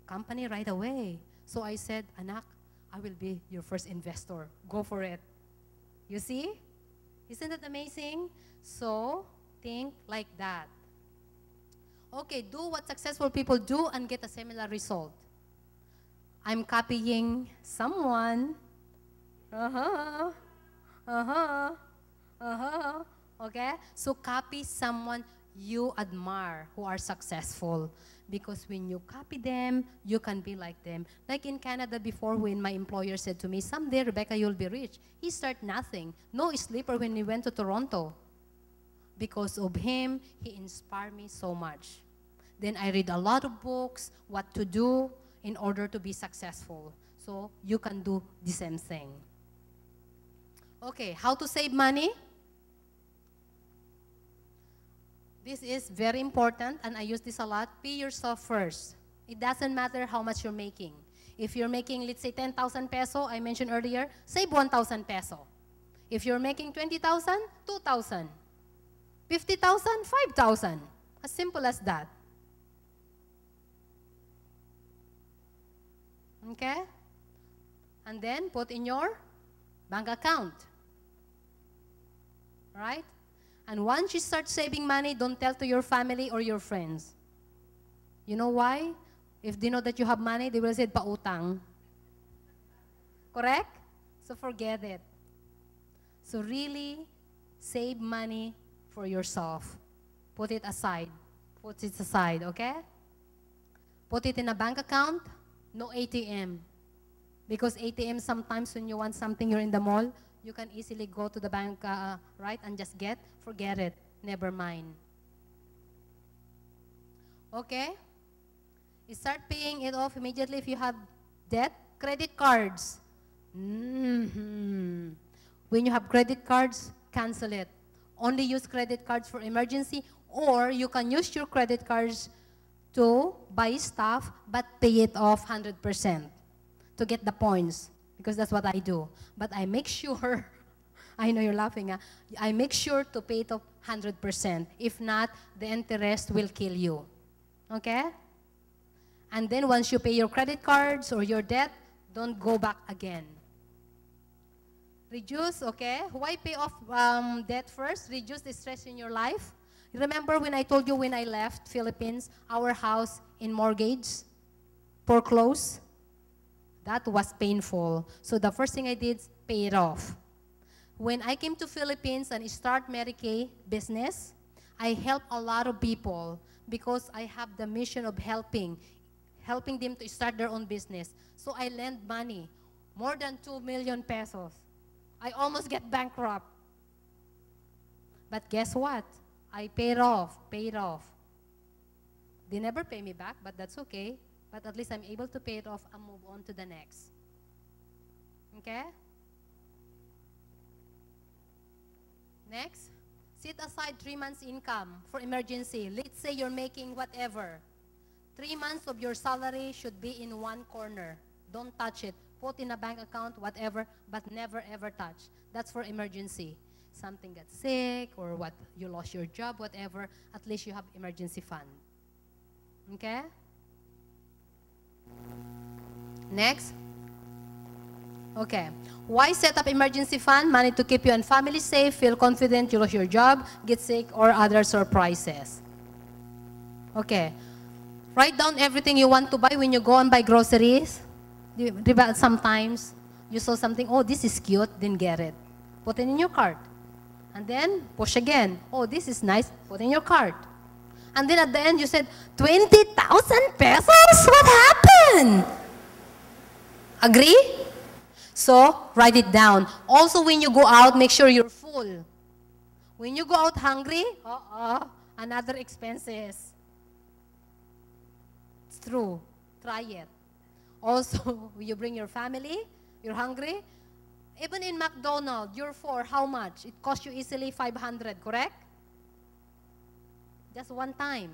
company right away. So I said, Anak, I will be your first investor. Go for it. You see? Isn't that amazing? So, think like that. Okay, do what successful people do and get a similar result. I'm copying someone. Okay? So copy someone you admire who are successful. Because when you copy them, you can be like them. Like in Canada before when my employer said to me, someday, Rebecca, you'll be rich. He started nothing. No sleeper when he went to Toronto. Because of him, he inspired me so much. Then I read a lot of books, what to do in order to be successful. So you can do the same thing. Okay, how to save money? This is very important, and I use this a lot. Pay yourself first. It doesn't matter how much you're making. If you're making, let's say, 10,000 peso, I mentioned earlier, save 1,000 peso. If you're making 20,000, 2,000. 50,000, 5,000. As simple as that. Okay? And then put in your bank account. Right? And once you start saving money, don't tell to your family or your friends. You know why? If they know that you have money, they will say, pautang. Correct? So forget it. So really, save money for yourself. Put it aside. Put it aside, okay? Put it in a bank account. No ATM. Because ATM, sometimes when you want something, you're in the mall, you can easily go to the bank, right, and just get. Forget it. Never mind. Okay? You start paying it off immediately if you have debt. Credit cards. When you have credit cards, cancel it. Only use credit cards for emergency, or you can use your credit cards to buy stuff, but pay it off 100% to get the points, because that's what I do. But I make sure, I know you're laughing, I make sure to pay it off 100%. If not, the interest will kill you. Okay? And then once you pay your credit cards or your debt, don't go back again. Reduce, okay? Why pay off debt first? Reduce the stress in your life. Remember when I told you when I left Philippines, our house in mortgage, foreclosed? That was painful. So the first thing I did, pay it off. When I came to Philippines and start Mary Kay business, I help a lot of people because I have the mission of helping them to start their own business. So I lend money, more than 2 million pesos. I almost get bankrupt. But guess what? I paid off, paid off. They never pay me back, but that's okay. But at least I'm able to pay it off and move on to the next. Okay? Next, set aside 3 months' income for emergency. Let's say you're making whatever. 3 months of your salary should be in one corner. Don't touch it. Put in a bank account, whatever, but never ever touch. That's for emergency. Something got sick or what, you lost your job, whatever, at least you have emergency fund. Okay? Next. Okay. Why set up emergency fund? Money to keep you and family safe, feel confident you lost your job, get sick, or other surprises. Okay. Write down everything you want to buy when you go and buy groceries. Sometimes you saw something, oh, this is cute, then get it. Put it in your cart. And then push again. Oh, this is nice, put in your cart. And then at the end you said, 20,000 pesos? What happened? Agree? So, write it down. Also, when you go out, make sure you're full. When you go out hungry, another expenses. It's true. Try it. Also, when you bring your family, you're hungry. Even in McDonald's, you're four, how much? It costs you easily 500, correct? Just one time.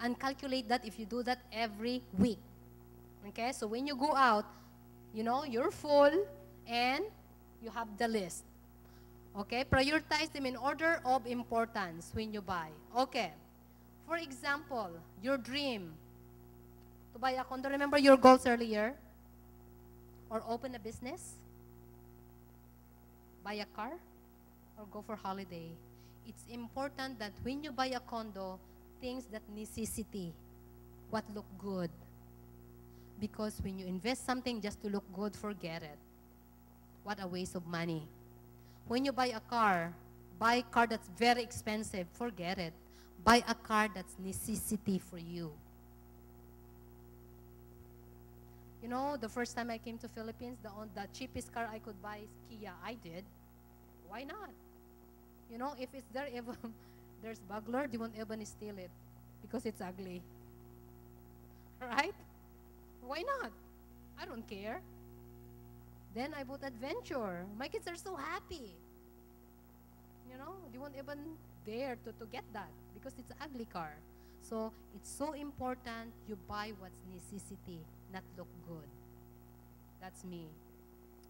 And calculate that if you do that every week. Okay, so when you go out, you know, you're full and you have the list. Okay, prioritize them in order of importance when you buy. Okay, for example, your dream to buy a condo. Remember your goals earlier? Or open a business? Buy a car? Or go for holiday? It's important that when you buy a condo, things that necessity, what look good. Because when you invest something just to look good, forget it. What a waste of money. When you buy a car that's very expensive, forget it. Buy a car that's necessity for you. You know, the first time I came to Philippines, the cheapest car I could buy is Kia. I did. Why not? You know, if it's there, even there's burglar, they won't even steal it because it's ugly. Right? Why not? I don't care. Then I bought Adventure. My kids are so happy. You know, they won't even dare to get that because it's an ugly car. So it's so important you buy what's necessity, not look good. That's me.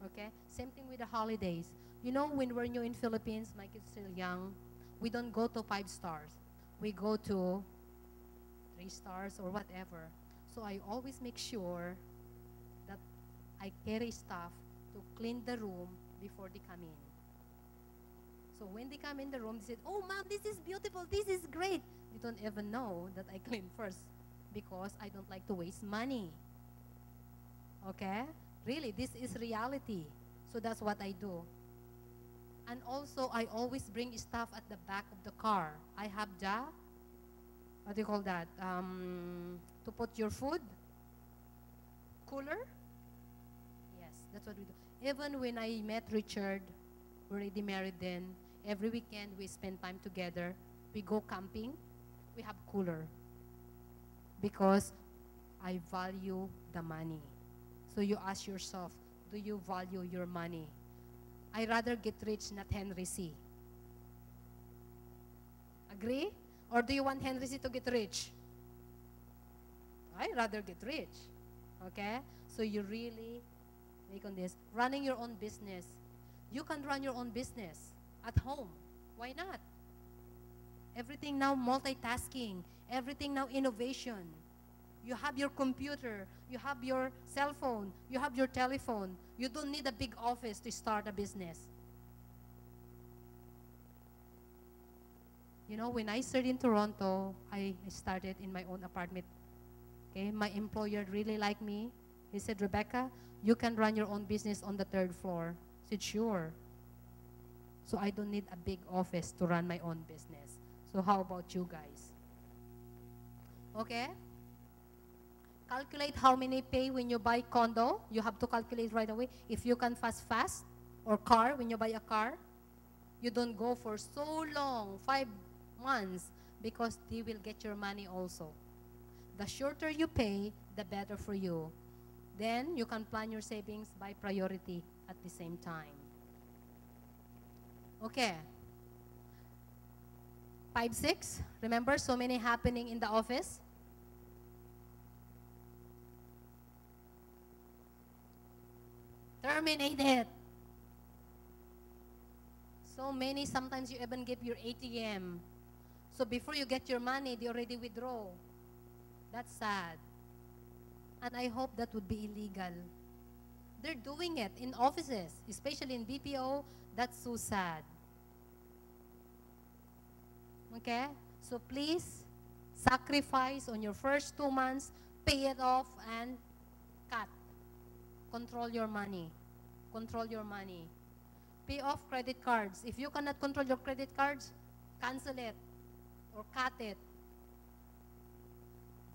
Okay? Same thing with the holidays. You know, when we're new in Philippines, my kids still young, we don't go to 5 stars. We go to 3 stars or whatever. So I always make sure that I carry stuff to clean the room before they come in. So when they come in the room, they say, oh, Mom, this is beautiful, this is great. You don't even know that I clean first because I don't like to waste money. Okay? Really, this is reality. So that's what I do. And also, I always bring stuff at the back of the car. I have what do you call that? To put your food? Cooler? Yes, that's what we do. Even when I met Richard, we're already married then, every weekend we spend time together. We go camping. We have cooler. Because I value the money. So you ask yourself, do you value your money? I rather get rich, not Henry C. Agree? Or do you want Henry C to get rich? I rather get rich. Okay? So you really make on this. Running your own business. You can run your own business at home. Why not? Everything now multitasking. Everything now innovation. You have your computer. You have your cell phone. You have your telephone. You don't need a big office to start a business. You know, when I started in Toronto, I started in my own apartment. Okay, my employer really liked me. He said, Rebecca, you can run your own business on the 3rd floor. I said, sure. So I don't need a big office to run my own business. So how about you guys? Okay? Calculate how many pay when you buy condo. You have to calculate right away. If you can fast or car, when you buy a car, You don't go for so long, 5 months, because they will get your money also. The shorter you pay, the better for you. Then you can plan your savings by priority at the same time. Okay. 5, 6. Remember, so many happening in the office. Terminate it. So many, sometimes you even give your ATM. So before you get your money, they already withdraw. That's sad. And I hope that would be illegal. They're doing it in offices, especially in BPO. That's so sad. Okay? So please, sacrifice on your first 2 months, pay it off, and cut. Control your money. Control your money. Pay off credit cards. If you cannot control your credit cards, cancel it or cut it.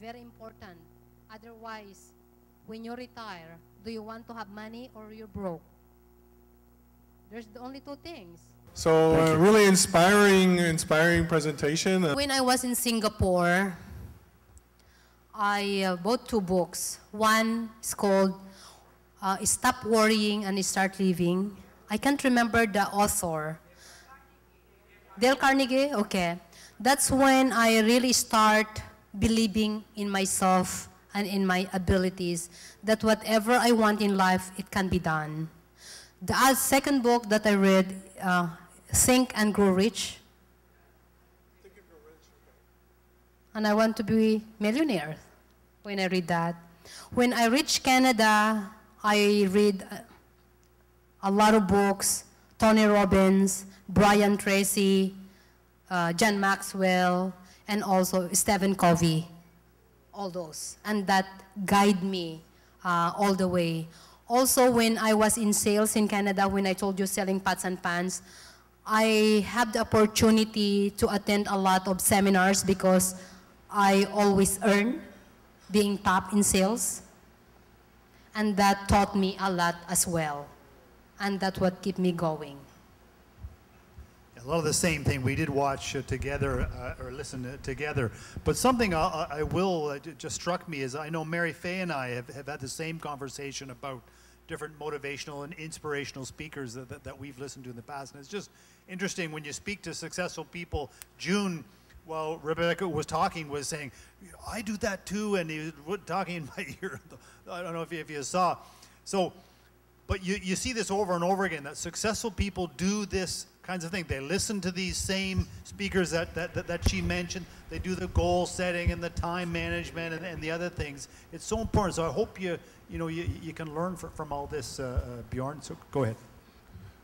Very important. Otherwise, when you retire, do you want to have money or you're broke? There's the only two things. So really inspiring presentation. When I was in Singapore, I bought 2 books. One is called Stop Worrying and Start Living. I can't remember the author. Dale Carnegie? Okay. That's when I really start believing in myself and in my abilities, that whatever I want in life, it can be done. The second book that I read, Think and Grow Rich. Think and Grow Rich, okay. And I want to be millionaire when I read that. When I reach Canada, I read a lot of books, Tony Robbins, Brian Tracy, John Maxwell, and also Stephen Covey, all those. And that guide me all the way. Also, when I was in sales in Canada, when I told you selling pots and pans, I had the opportunity to attend a lot of seminars because I always earn being top in sales. And that taught me a lot as well. And that's what kept me going. A lot of the same thing. We did watch together or listen together. But something I will just struck me is I know Mary Faye and I have had the same conversation about different motivational and inspirational speakers that we've listened to in the past. And it's just interesting when you speak to successful people. June, while Rebecca was talking, was saying, I do that too. And he was talking in my ear. I don't know if you saw. So, but you see this over and over again, that successful people do this kinds of thing. They listen to these same speakers that she mentioned. They do the goal setting and the time management and the other things. It's so important. So I hope you can learn from all this, Bjorn. So go ahead.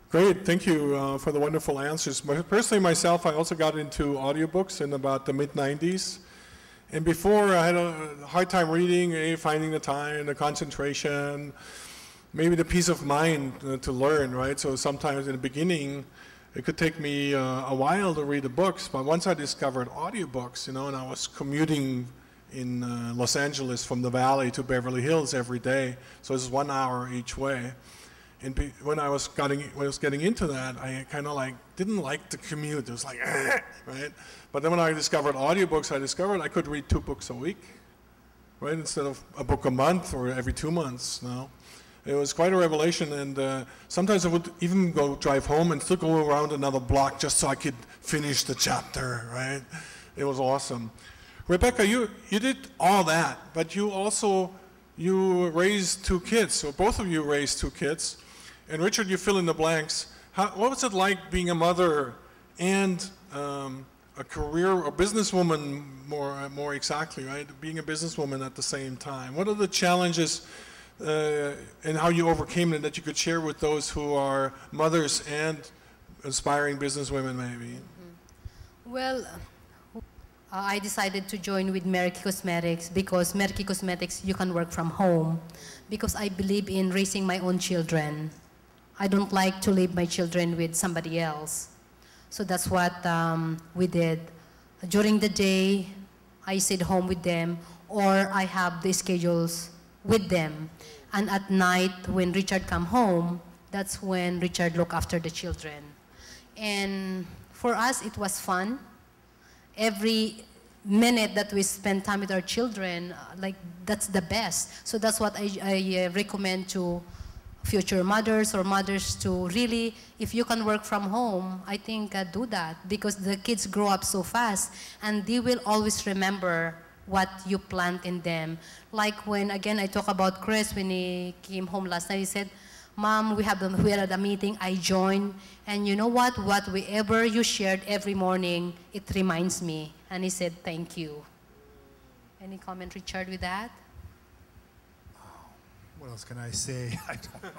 Great, thank you for the wonderful answers. Personally, myself, I also got into audiobooks in about the mid-90s. And before, I had a hard time reading, finding the time, the concentration, maybe the peace of mind to learn, right? So sometimes in the beginning, it could take me a while to read the books, but once I discovered audiobooks, and I was commuting in Los Angeles from the Valley to Beverly Hills every day, so it's 1 hour each way. And when I was getting into that, I kind of didn't like the commute. It was like, right? But then when I discovered audiobooks, I discovered I could read 2 books a week, right? Instead of a book a month or every 2 months. It was quite a revelation, and sometimes I would even drive home and still go around another block just so I could finish the chapter, right? It was awesome. Rebecca, you did all that, but you raised 2 kids, so both of you raised 2 kids. And Richard, you fill in the blanks. What was it like being a mother and a career, a businesswoman more exactly, right? Being a businesswoman at the same time. What are the challenges and how you overcame it that you could share with those who are mothers and aspiring businesswomen maybe? Mm-hmm. Well, I decided to join with Merky Cosmetics because Merky Cosmetics, you can work from home, because I believe in raising my own children. I don't like to leave my children with somebody else. So that's what we did. During the day, I stayed home with them, or I have the schedules with them. And at night, when Richard come home, that's when Richard look after the children. And for us, it was fun. Every minute that we spend time with our children, like that's the best. So that's what I recommend to future mothers or mothers to really, if you can work from home, I think do that, because the kids grow up so fast and they will always remember what you plant in them. Like when, again, I talk about Chris, when he came home last night, he said, Mom, we had a meeting, I joined, and you know what? Whatever you shared every morning, it reminds me. And he said, thank you. Any comment, Richard, with that? What else can I say? I don't know.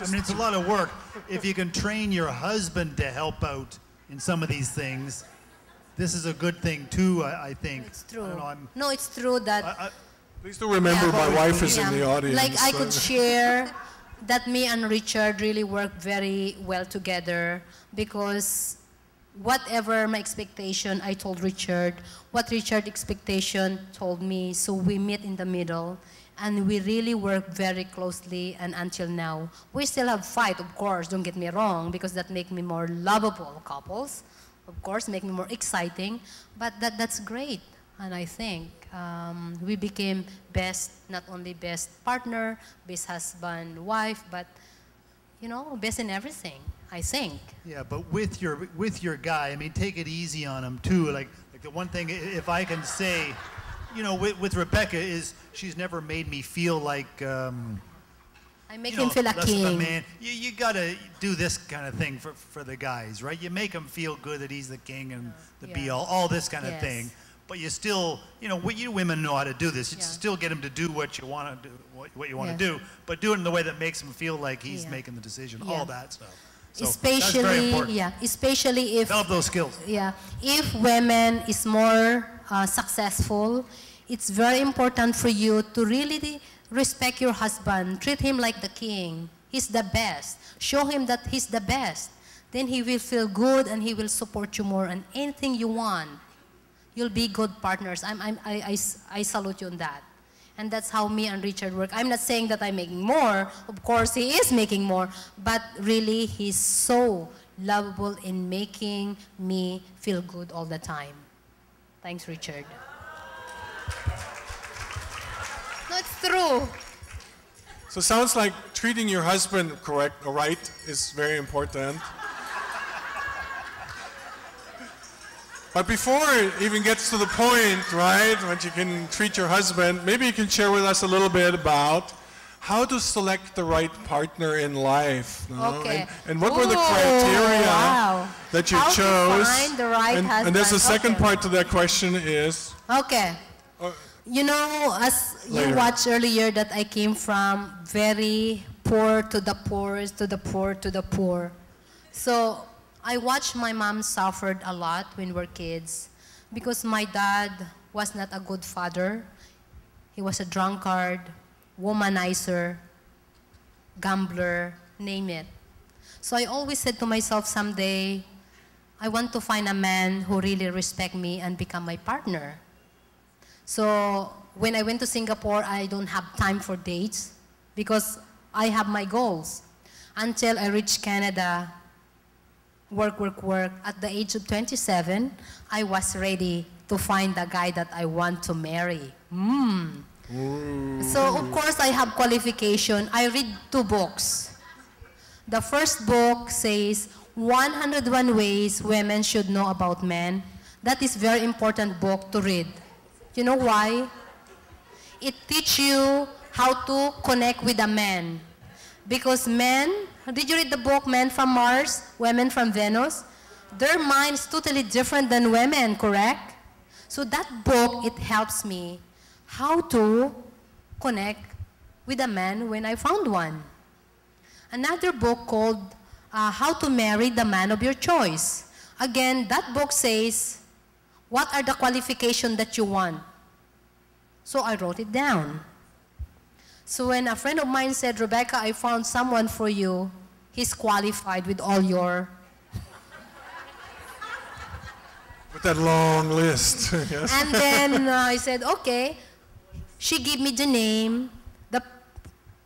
I mean, it's a lot of work. If you can train your husband to help out in some of these things, this is a good thing too, I think. It's true. I don't know, No, it's true that... Please do remember my wife is in the audience. Like I could share that me and Richard really work very well together, because whatever my expectation, I told Richard, what Richard's expectation told me, so we meet in the middle. And we really work very closely, and until now. We still have fight, of course, don't get me wrong, because that make me more lovable couples. Of course, make me more exciting, but that's great. And I think we became best, not only best partner, best husband, wife, but, you know, best in everything, I think. Yeah, but with your guy, I mean, take it easy on him too. Like the one thing, if I can say, you know, with Rebecca, is she's never made me feel like I make him feel a king. Man. You gotta do this kind of thing for the guys, right? You make him feel good that he's the king and the be-all, this kind of thing. But you still, you know, you women know how to do this. You still get him to do what you want to do, what you want to do, but do it in the way that makes him feel like he's making the decision. All that stuff. So especially, that's very important. Especially if develop those skills. Yeah, if women is more successful, it's very important for you to really respect your husband. Treat him like the king. He's the best. Show him that he's the best. Then he will feel good and he will support you more. And anything you want, you'll be good partners. I salute you on that. And that's how me and Richard work. I'm not saying that I'm making more. Of course, he is making more. But really, he's so lovable in making me feel good all the time. Thanks, Richard. No, it's true. So it sounds like treating your husband correct or right is very important. But before it even gets to the point, right, when you can treat your husband, maybe you can share with us a little bit about how to select the right partner in life. Okay. And what were the criteria that you chose? To find the right husband. And there's a second part to that question is... Okay. You know, as you watched earlier, that I came from very poor to the poorest, to the poor to the poor. So I watched my mom suffered a lot when we were kids, because my dad was not a good father. He was a drunkard, womanizer, gambler, name it. So I always said to myself, someday I want to find a man who really respects me and become my partner. So when I went to Singapore, I don't have time for dates because I have my goals. Until I reached Canada, work. At the age of 27, I was ready to find the guy that I want to marry. So of course I have qualification. I read 2 books. The first book says 101 Ways Women Should Know About Men. That is very important book to read. You know why? It teaches you how to connect with a man. Because men, did you read the book Men from Mars, Women from Venus? Their mind is totally different than women, correct? So that book, it helps me how to connect with a man when I found one. Another book called How to Marry the Man of Your Choice. Again, that book says, what are the qualifications that you want? So I wrote it down. So when a friend of mine said, Rebecca, I found someone for you, he's qualified with all your... With that long list. Yes. And then I said, okay. She gave me the name, the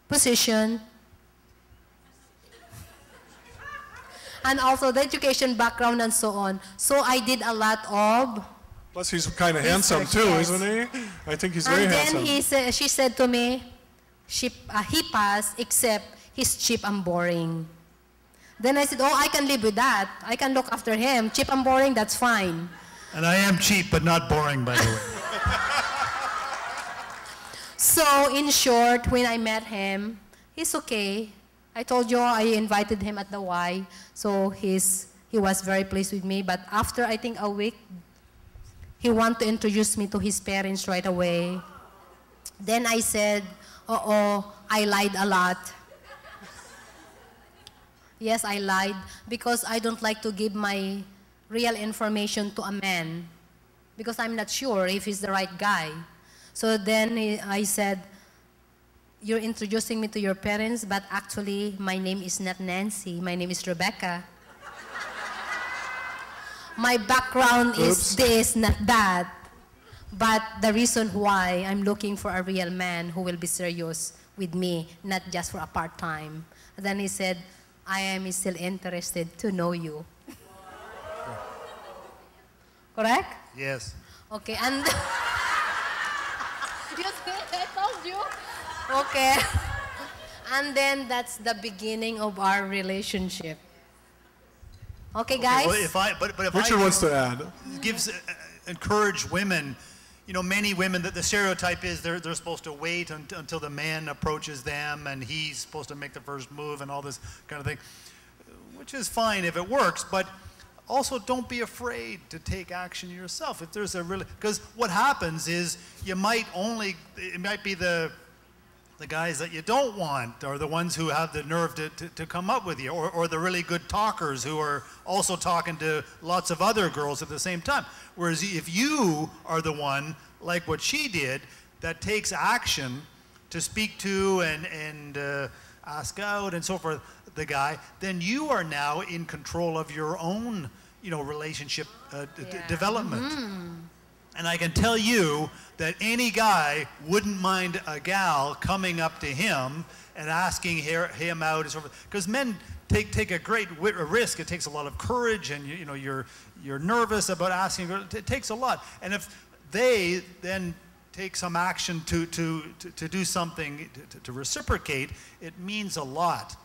position. and also the education background and so on. So I did a lot of. Plus, he's kind of handsome too, yes. isn't he? I think he's very And handsome. then she said to me, he passed, except he's cheap and boring. Then I said, oh, I can live with that. I can look after him. Cheap and boring, that's fine. And I am cheap, but not boring, by the way. So, in short, when I met him, he's okay. I told you I invited him at the Y, so he was very pleased with me. But after, I think, a week, he wanted to introduce me to his parents right away. Then I said, I lied a lot. Yes, I lied because I don't like to give my real information to a man because I'm not sure if he's the right guy. So then I said, you're introducing me to your parents, but actually my name is not Nancy, my name is Rebecca. My background is this, not that. But the reason why I'm looking for a real man who will be serious with me, not just for a part-time. And then he said, I am still interested to know you. Correct? Yes. Okay, and you see, I told you. Okay. And then that's the beginning of our relationship. Okay, guys? Well, if Richard wants to add. Encourage women. You know, many women, the stereotype is they're supposed to wait until the man approaches them and he's supposed to make the first move and all this kind of thing, which is fine if it works, but also don't be afraid to take action yourself. If there's a really, because what happens is it might be the guys that you don't want, or the ones who have the nerve to come up with you, or the really good talkers who are also talking to lots of other girls at the same time. Whereas if you are the one, like what she did, that takes action to speak to and ask out and so forth, the guy, then you are now in control of your own, relationship development. And I can tell you that any guy wouldn't mind a gal coming up to him and asking him out, and so forth. Because men take a great risk. It takes a lot of courage, and you're nervous about asking. It takes a lot. And if they then take some action to do something to reciprocate, it means a lot.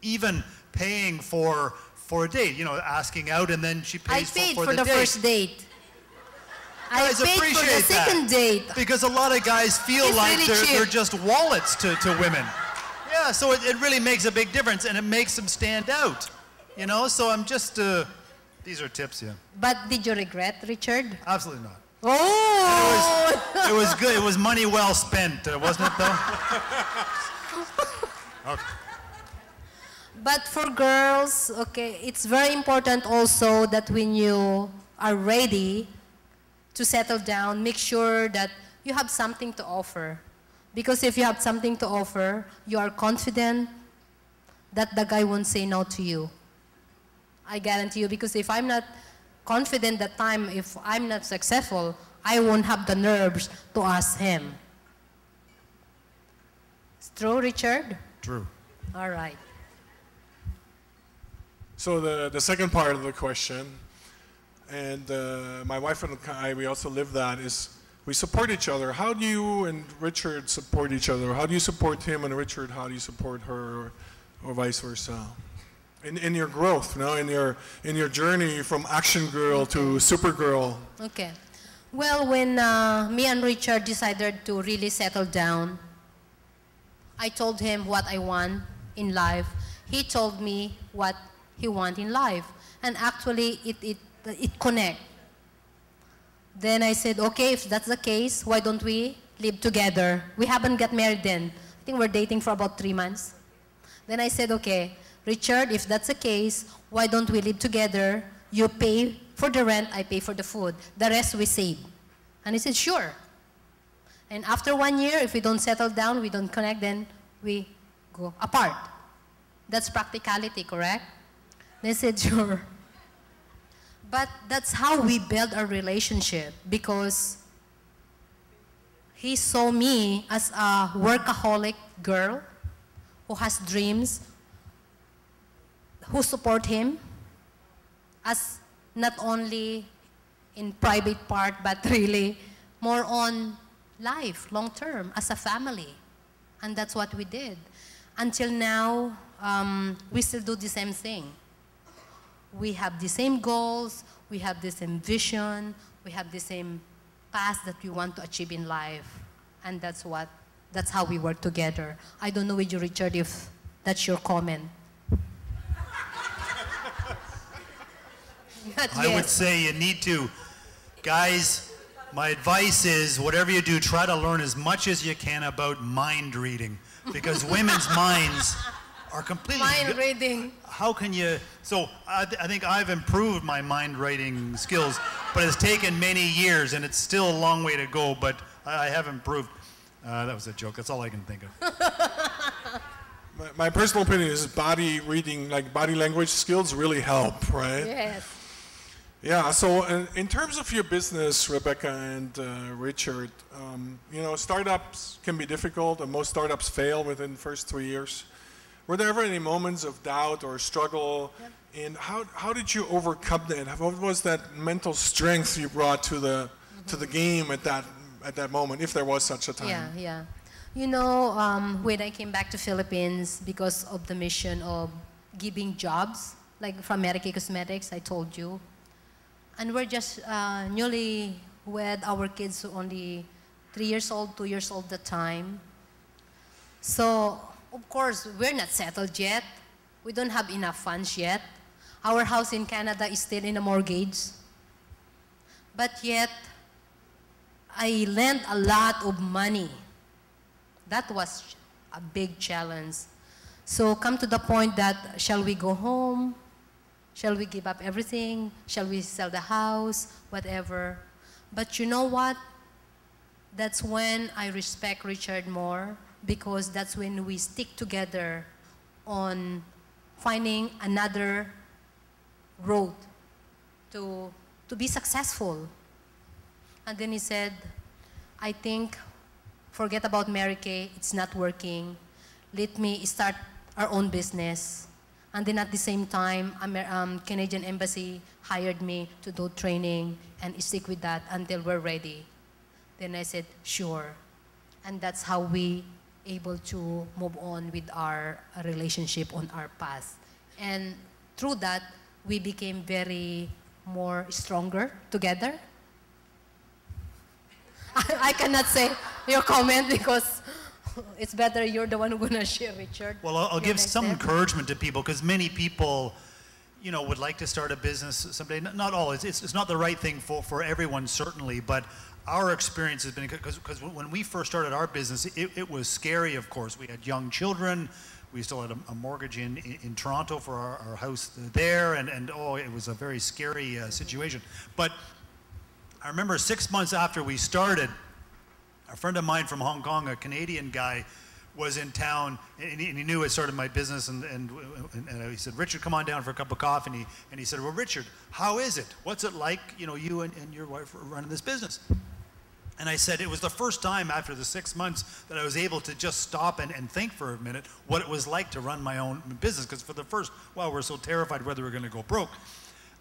Even paying for a date, asking out, and then she pays for the date. I paid for the first date. Guys I paid for the second date. Because a lot of guys feel It's like really they're just wallets to women. Yeah, so it really makes a big difference, and it makes them stand out. So I'm just, these are tips, yeah. But did you regret, Richard? Absolutely not. Oh! It was good. It was money well spent, wasn't it, though? Okay. But for girls, okay, it's very important also that when you are ready to settle down, make sure that you have something to offer. Because if you have something to offer, you are confident that the guy won't say no to you. I guarantee you, because if I'm not confident that time, if I'm not successful, I won't have the nerves to ask him. It's true, Richard? True. All right. So the second part of the question, and my wife and I, we also live that, is we support each other. How do you and Richard support each other? How do you support him, and Richard, how do you support her, or vice versa? In your growth, in your journey from action girl to Supergirl. Okay. Well, when me and Richard decided to really settle down, I told him what I want in life. He told me what he wants in life. And actually, it connect. Then I said, okay, if that's the case, why don't we live together? We haven't got married then. I think we're dating for about 3 months. Then I said, okay, Richard, if that's the case, why don't we live together? You pay for the rent, I pay for the food. The rest we save. And he said, sure. And after 1 year, if we don't settle down, we don't connect, then we go apart. That's practicality, correct? They said, sure. But that's how we build our relationship, because he saw me as a workaholic girl who has dreams, who support him as not only in private part, but really more on life, long term, as a family. And that's what we did. Until now, we still do the same thing. We have the same goals, we have the same vision, we have the same path that we want to achieve in life. And that's how we work together. I don't know with you, Richard, if that's your comment. I would say you need to, guys, my advice is whatever you do, try to learn as much as you can about mind reading, because women's minds are completely... Mind reading. How can you... So I think I've improved my mind writing skills, but it's taken many years and it's still a long way to go, but I have improved. That was a joke. That's all I can think of. My personal opinion is body reading, like body language skills really help, right? Yes. Yeah, so in terms of your business, Rebecca and Richard, you know, startups can be difficult and most startups fail within the first 3 years. Were there ever any moments of doubt or struggle? Yep. And how did you overcome that? What was that mental strength you brought to the game at that moment, if there was such a time? Yeah, yeah. You know, when I came back to Philippines because of the mission of giving jobs, like from American Cosmetics, I told you, and we're just newly wed, our kids were only 3 years old, 2 years old at the time. So, of course, we're not settled yet. We don't have enough funds yet. Our house in Canada is still in a mortgage. But yet, I lent a lot of money. That was a big challenge. So come to the point that, shall we go home? Shall we give up everything? Shall we sell the house? Whatever. But you know what? That's when I respect Richard more, because that's when we stick together on finding another road to be successful. And then he said, I think, forget about Mary Kay, it's not working. Let me start our own business. And then at the same time, Canadian Embassy hired me to do training and stick with that until we're ready. Then I said, sure. And that's how we able to move on with our relationship on our path. And through that, we became very more stronger together. I cannot say your comment because it's better you're the one who's going to share, Richard. Well, I'll give some encouragement to people, because many people, you know, would like to start a business someday. Not all. It's not the right thing for everyone, certainly, but our experience has been, because when we first started our business, it was scary, of course. We had young children. We still had a mortgage in Toronto for our house there, and oh, it was a very scary situation. But I remember 6 months after we started, a friend of mine from Hong Kong, a Canadian guy, was in town, and he knew I started my business, and he said, Richard, come on down for a cup of coffee. And he said, well, Richard, how is it? What's it like, you know, you and your wife are running this business? And I said, it was the first time after the 6 months that I was able to just stop and think for a minute what it was like to run my own business, because for the first while we're so terrified whether we're going to go broke.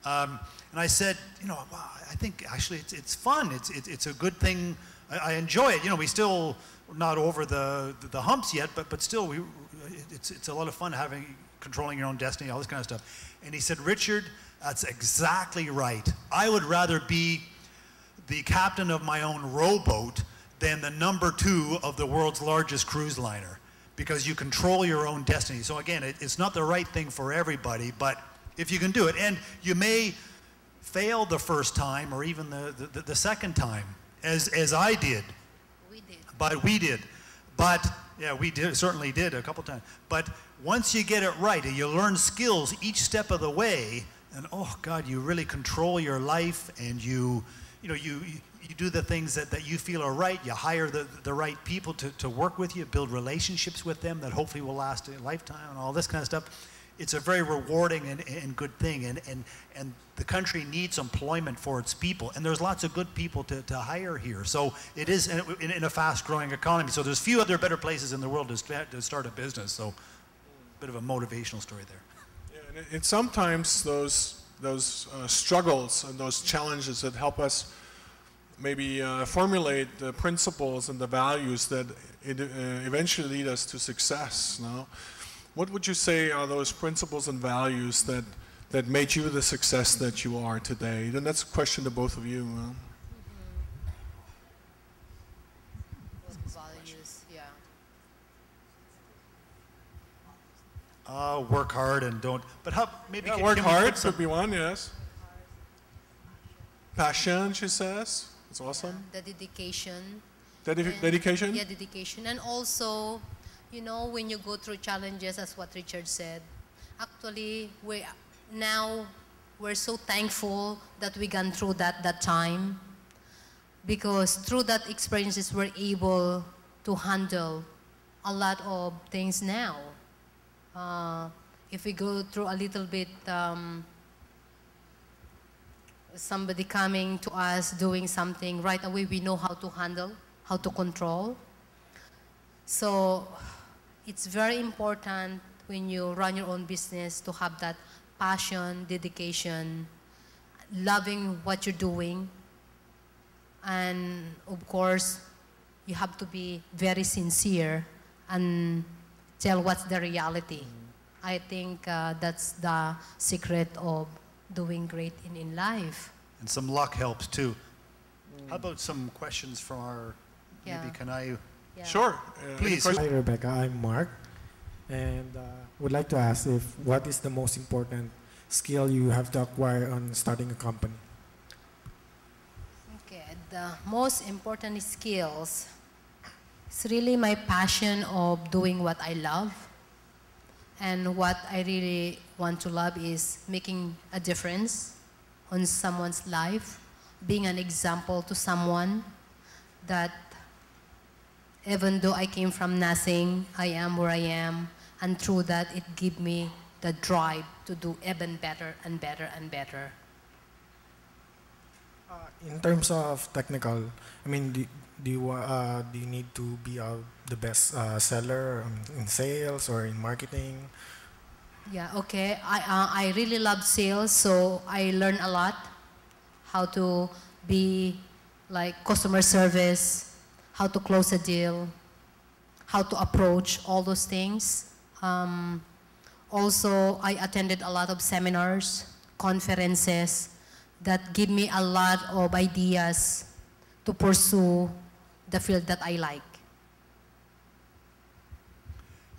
And I said, you know, wow, I think actually it's fun. It's a good thing. I enjoy it. You know, we still not over the humps yet, but still it's a lot of fun controlling your own destiny, all this kind of stuff. And he said, Richard, that's exactly right. I would rather be the captain of my own rowboat than the #2 of the world's largest cruise liner, because you control your own destiny. So again, it's not the right thing for everybody, but if you can do it, and you may fail the first time or even the second time, as I did. We did. But yeah, we certainly did a couple times. But once you get it right and you learn skills each step of the way, and oh God, you really control your life, and you do the things that you feel are right. You hire the right people to work with you, build relationships with them that hopefully will last a lifetime, and all this kind of stuff. It's a very rewarding and good thing, and the country needs employment for its people, and there's lots of good people to hire here. So it is in a fast-growing economy. So there's few other better places in the world to start a business. So a bit of a motivational story there. Yeah, And it's sometimes those struggles and those challenges that help us maybe formulate the principles and the values that eventually lead us to success. No? What would you say are those principles and values that made you the success that you are today? And that's a question to both of you. Values, yeah. Work hard and don't. But how? Maybe Yeah, can, work can we hard put some- could be one, yes. Passion, she says. That's awesome. The dedication. Dedication? Yeah, dedication. And also, you know, when you go through challenges, as what Richard said, actually, we're so thankful that we gone through that time, because through that experiences, we're able to handle a lot of things now. If we go through a little bit, somebody coming to us doing something, right away we know how to handle, how to control. So it's very important when you run your own business to have that passion, dedication, loving what you're doing. And of course, you have to be very sincere and tell what's the reality. I think that's the secret of doing great in life. And some luck helps too. How about some questions from our? Yeah. Maybe can I? Yeah. Sure. Please. Hi, Rebecca. I'm Mark, and would like to ask if what is the most important skill you have to acquire on starting a company? Okay, the most important skills is really my passion of doing what I love. And what I really want to love is making a difference on someone's life, being an example to someone that even though I came from nothing, I am where I am, and through that it gives me the drive to do even better and better and better. In terms of technical, I mean, do you need to be the best seller in sales or in marketing? Yeah, okay. I really love sales, so I learn a lot how to be like customer service, how to close a deal, how to approach all those things. Also, I attended a lot of seminars, conferences that give me a lot of ideas to pursue the field that I like.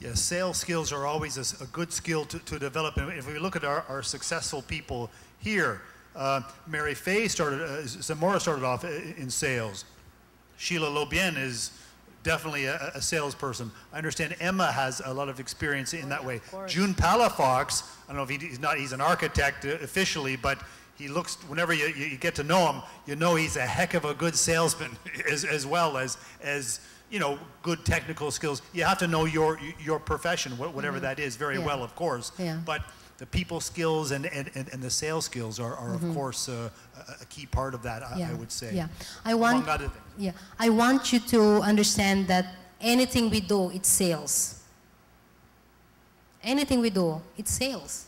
Yeah, sales skills are always a good skill to develop. And if we look at our successful people here, Mary Faye Zamora started off in sales. Sheila Lobien is definitely a salesperson. I understand Emma has a lot of experience in that way. June Palafox, I don't know if he's an architect officially, but he looks, whenever you get to know him, you know he's a heck of a good salesman as well as you know, good technical skills. You have to know your profession, whatever that is, very well, of course. Yeah. But the people skills and the sales skills are of course, a key part of that, I would say. Yeah. Among other things. Yeah. I want you to understand that anything we do, it's sales. Anything we do, it's sales.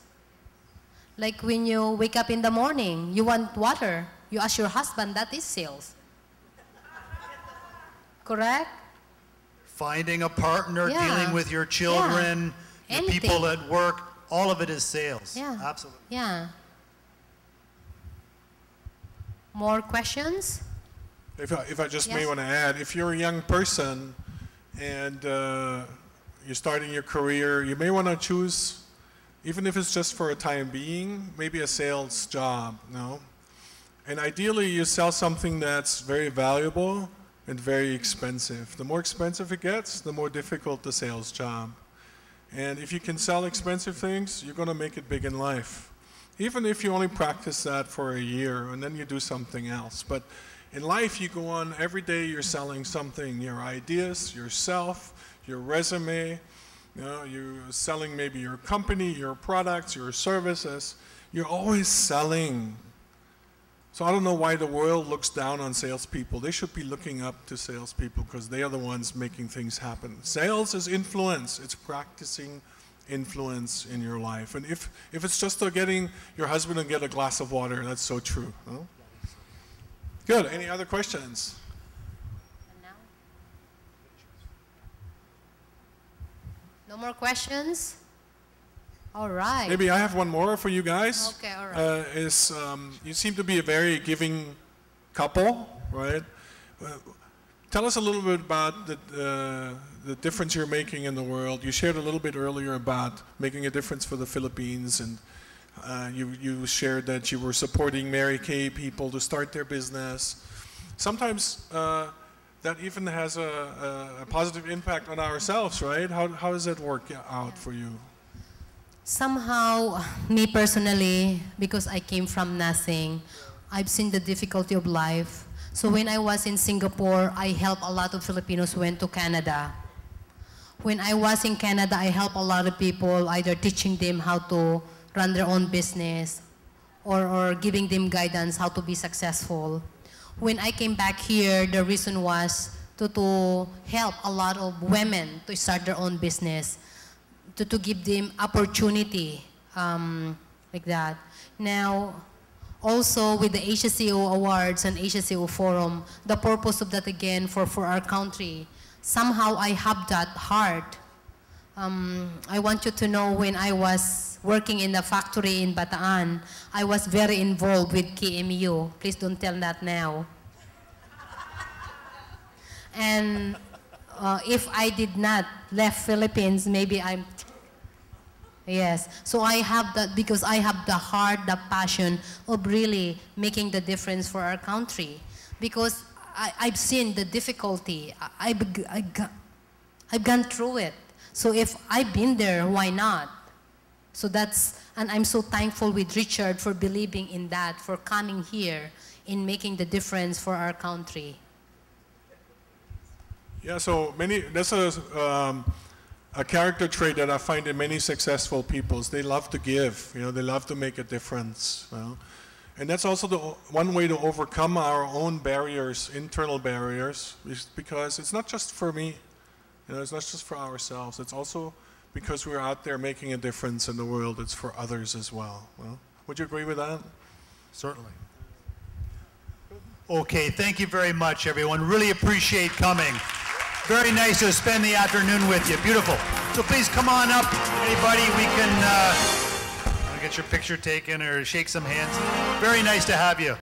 Like when you wake up in the morning, you want water. You ask your husband, that is sales. Correct? Finding a partner, Yeah. dealing with your children, Yeah. the people at work, all of it is sales. Yeah. Absolutely. Yeah. More questions? If I just may Yes. want to add, if you're a young person and you're starting your career, you may want to choose, even if it's just for a time being, maybe a sales job, no? And ideally you sell something that's very valuable and very expensive. The more expensive it gets, the more difficult the sales job. And if you can sell expensive things, you're going to make it big in life. Even if you only practice that for a year and then you do something else. But in life, you go on every day, you're selling something, your ideas, yourself, your resume, you know, you're selling maybe your company, your products, your services. You're always selling. So I don't know why the world looks down on salespeople. They should be looking up to salespeople because they are the ones making things happen. Sales is influence. It's practicing influence in your life. And if it's just getting your husband to get a glass of water, that's so true. No? Good. Any other questions? No more questions? All right. Maybe I have one more for you guys. Okay, all right. You seem to be a very giving couple, right? Tell us a little bit about the difference you're making in the world. You shared a little bit earlier about making a difference for the Philippines, and you shared that you were supporting Mary Kay people to start their business. Sometimes that even has a positive impact on ourselves, right? How does that work out for you? Somehow, me personally, because I came from nothing, I've seen the difficulty of life. So when I was in Singapore, I helped a lot of Filipinos who went to Canada. When I was in Canada, I helped a lot of people, either teaching them how to run their own business or giving them guidance how to be successful. When I came back here, the reason was to help a lot of women to start their own business, to give them opportunity, like that. Now, also with the Asia CEO Awards and Asia CEO Forum, the purpose of that again for our country, somehow I have that heart. I want you to know when I was working in the factory in Bataan, I was very involved with KMU. Please don't tell that now. And if I did not left Philippines, maybe I'm, yes. So I have that because I have the heart, the passion of really making the difference for our country. Because I've seen the difficulty. I've gone through it. So if I've been there, why not? So that's, and I'm so thankful with Richard for believing in that, for coming here in making the difference for our country. Yeah, so that's a character trait that I find in many successful people. They love to give, they love to make a difference. And that's also one way to overcome our own barriers, internal barriers, is because it's not just for me, it's not just for ourselves, it's also because we're out there making a difference in the world, it's for others as well. Would you agree with that? Certainly. Okay, thank you very much, everyone. Really appreciate coming. Very nice to spend the afternoon with you. Beautiful. So please come on up, anybody. We can get your picture taken or shake some hands. Very nice to have you.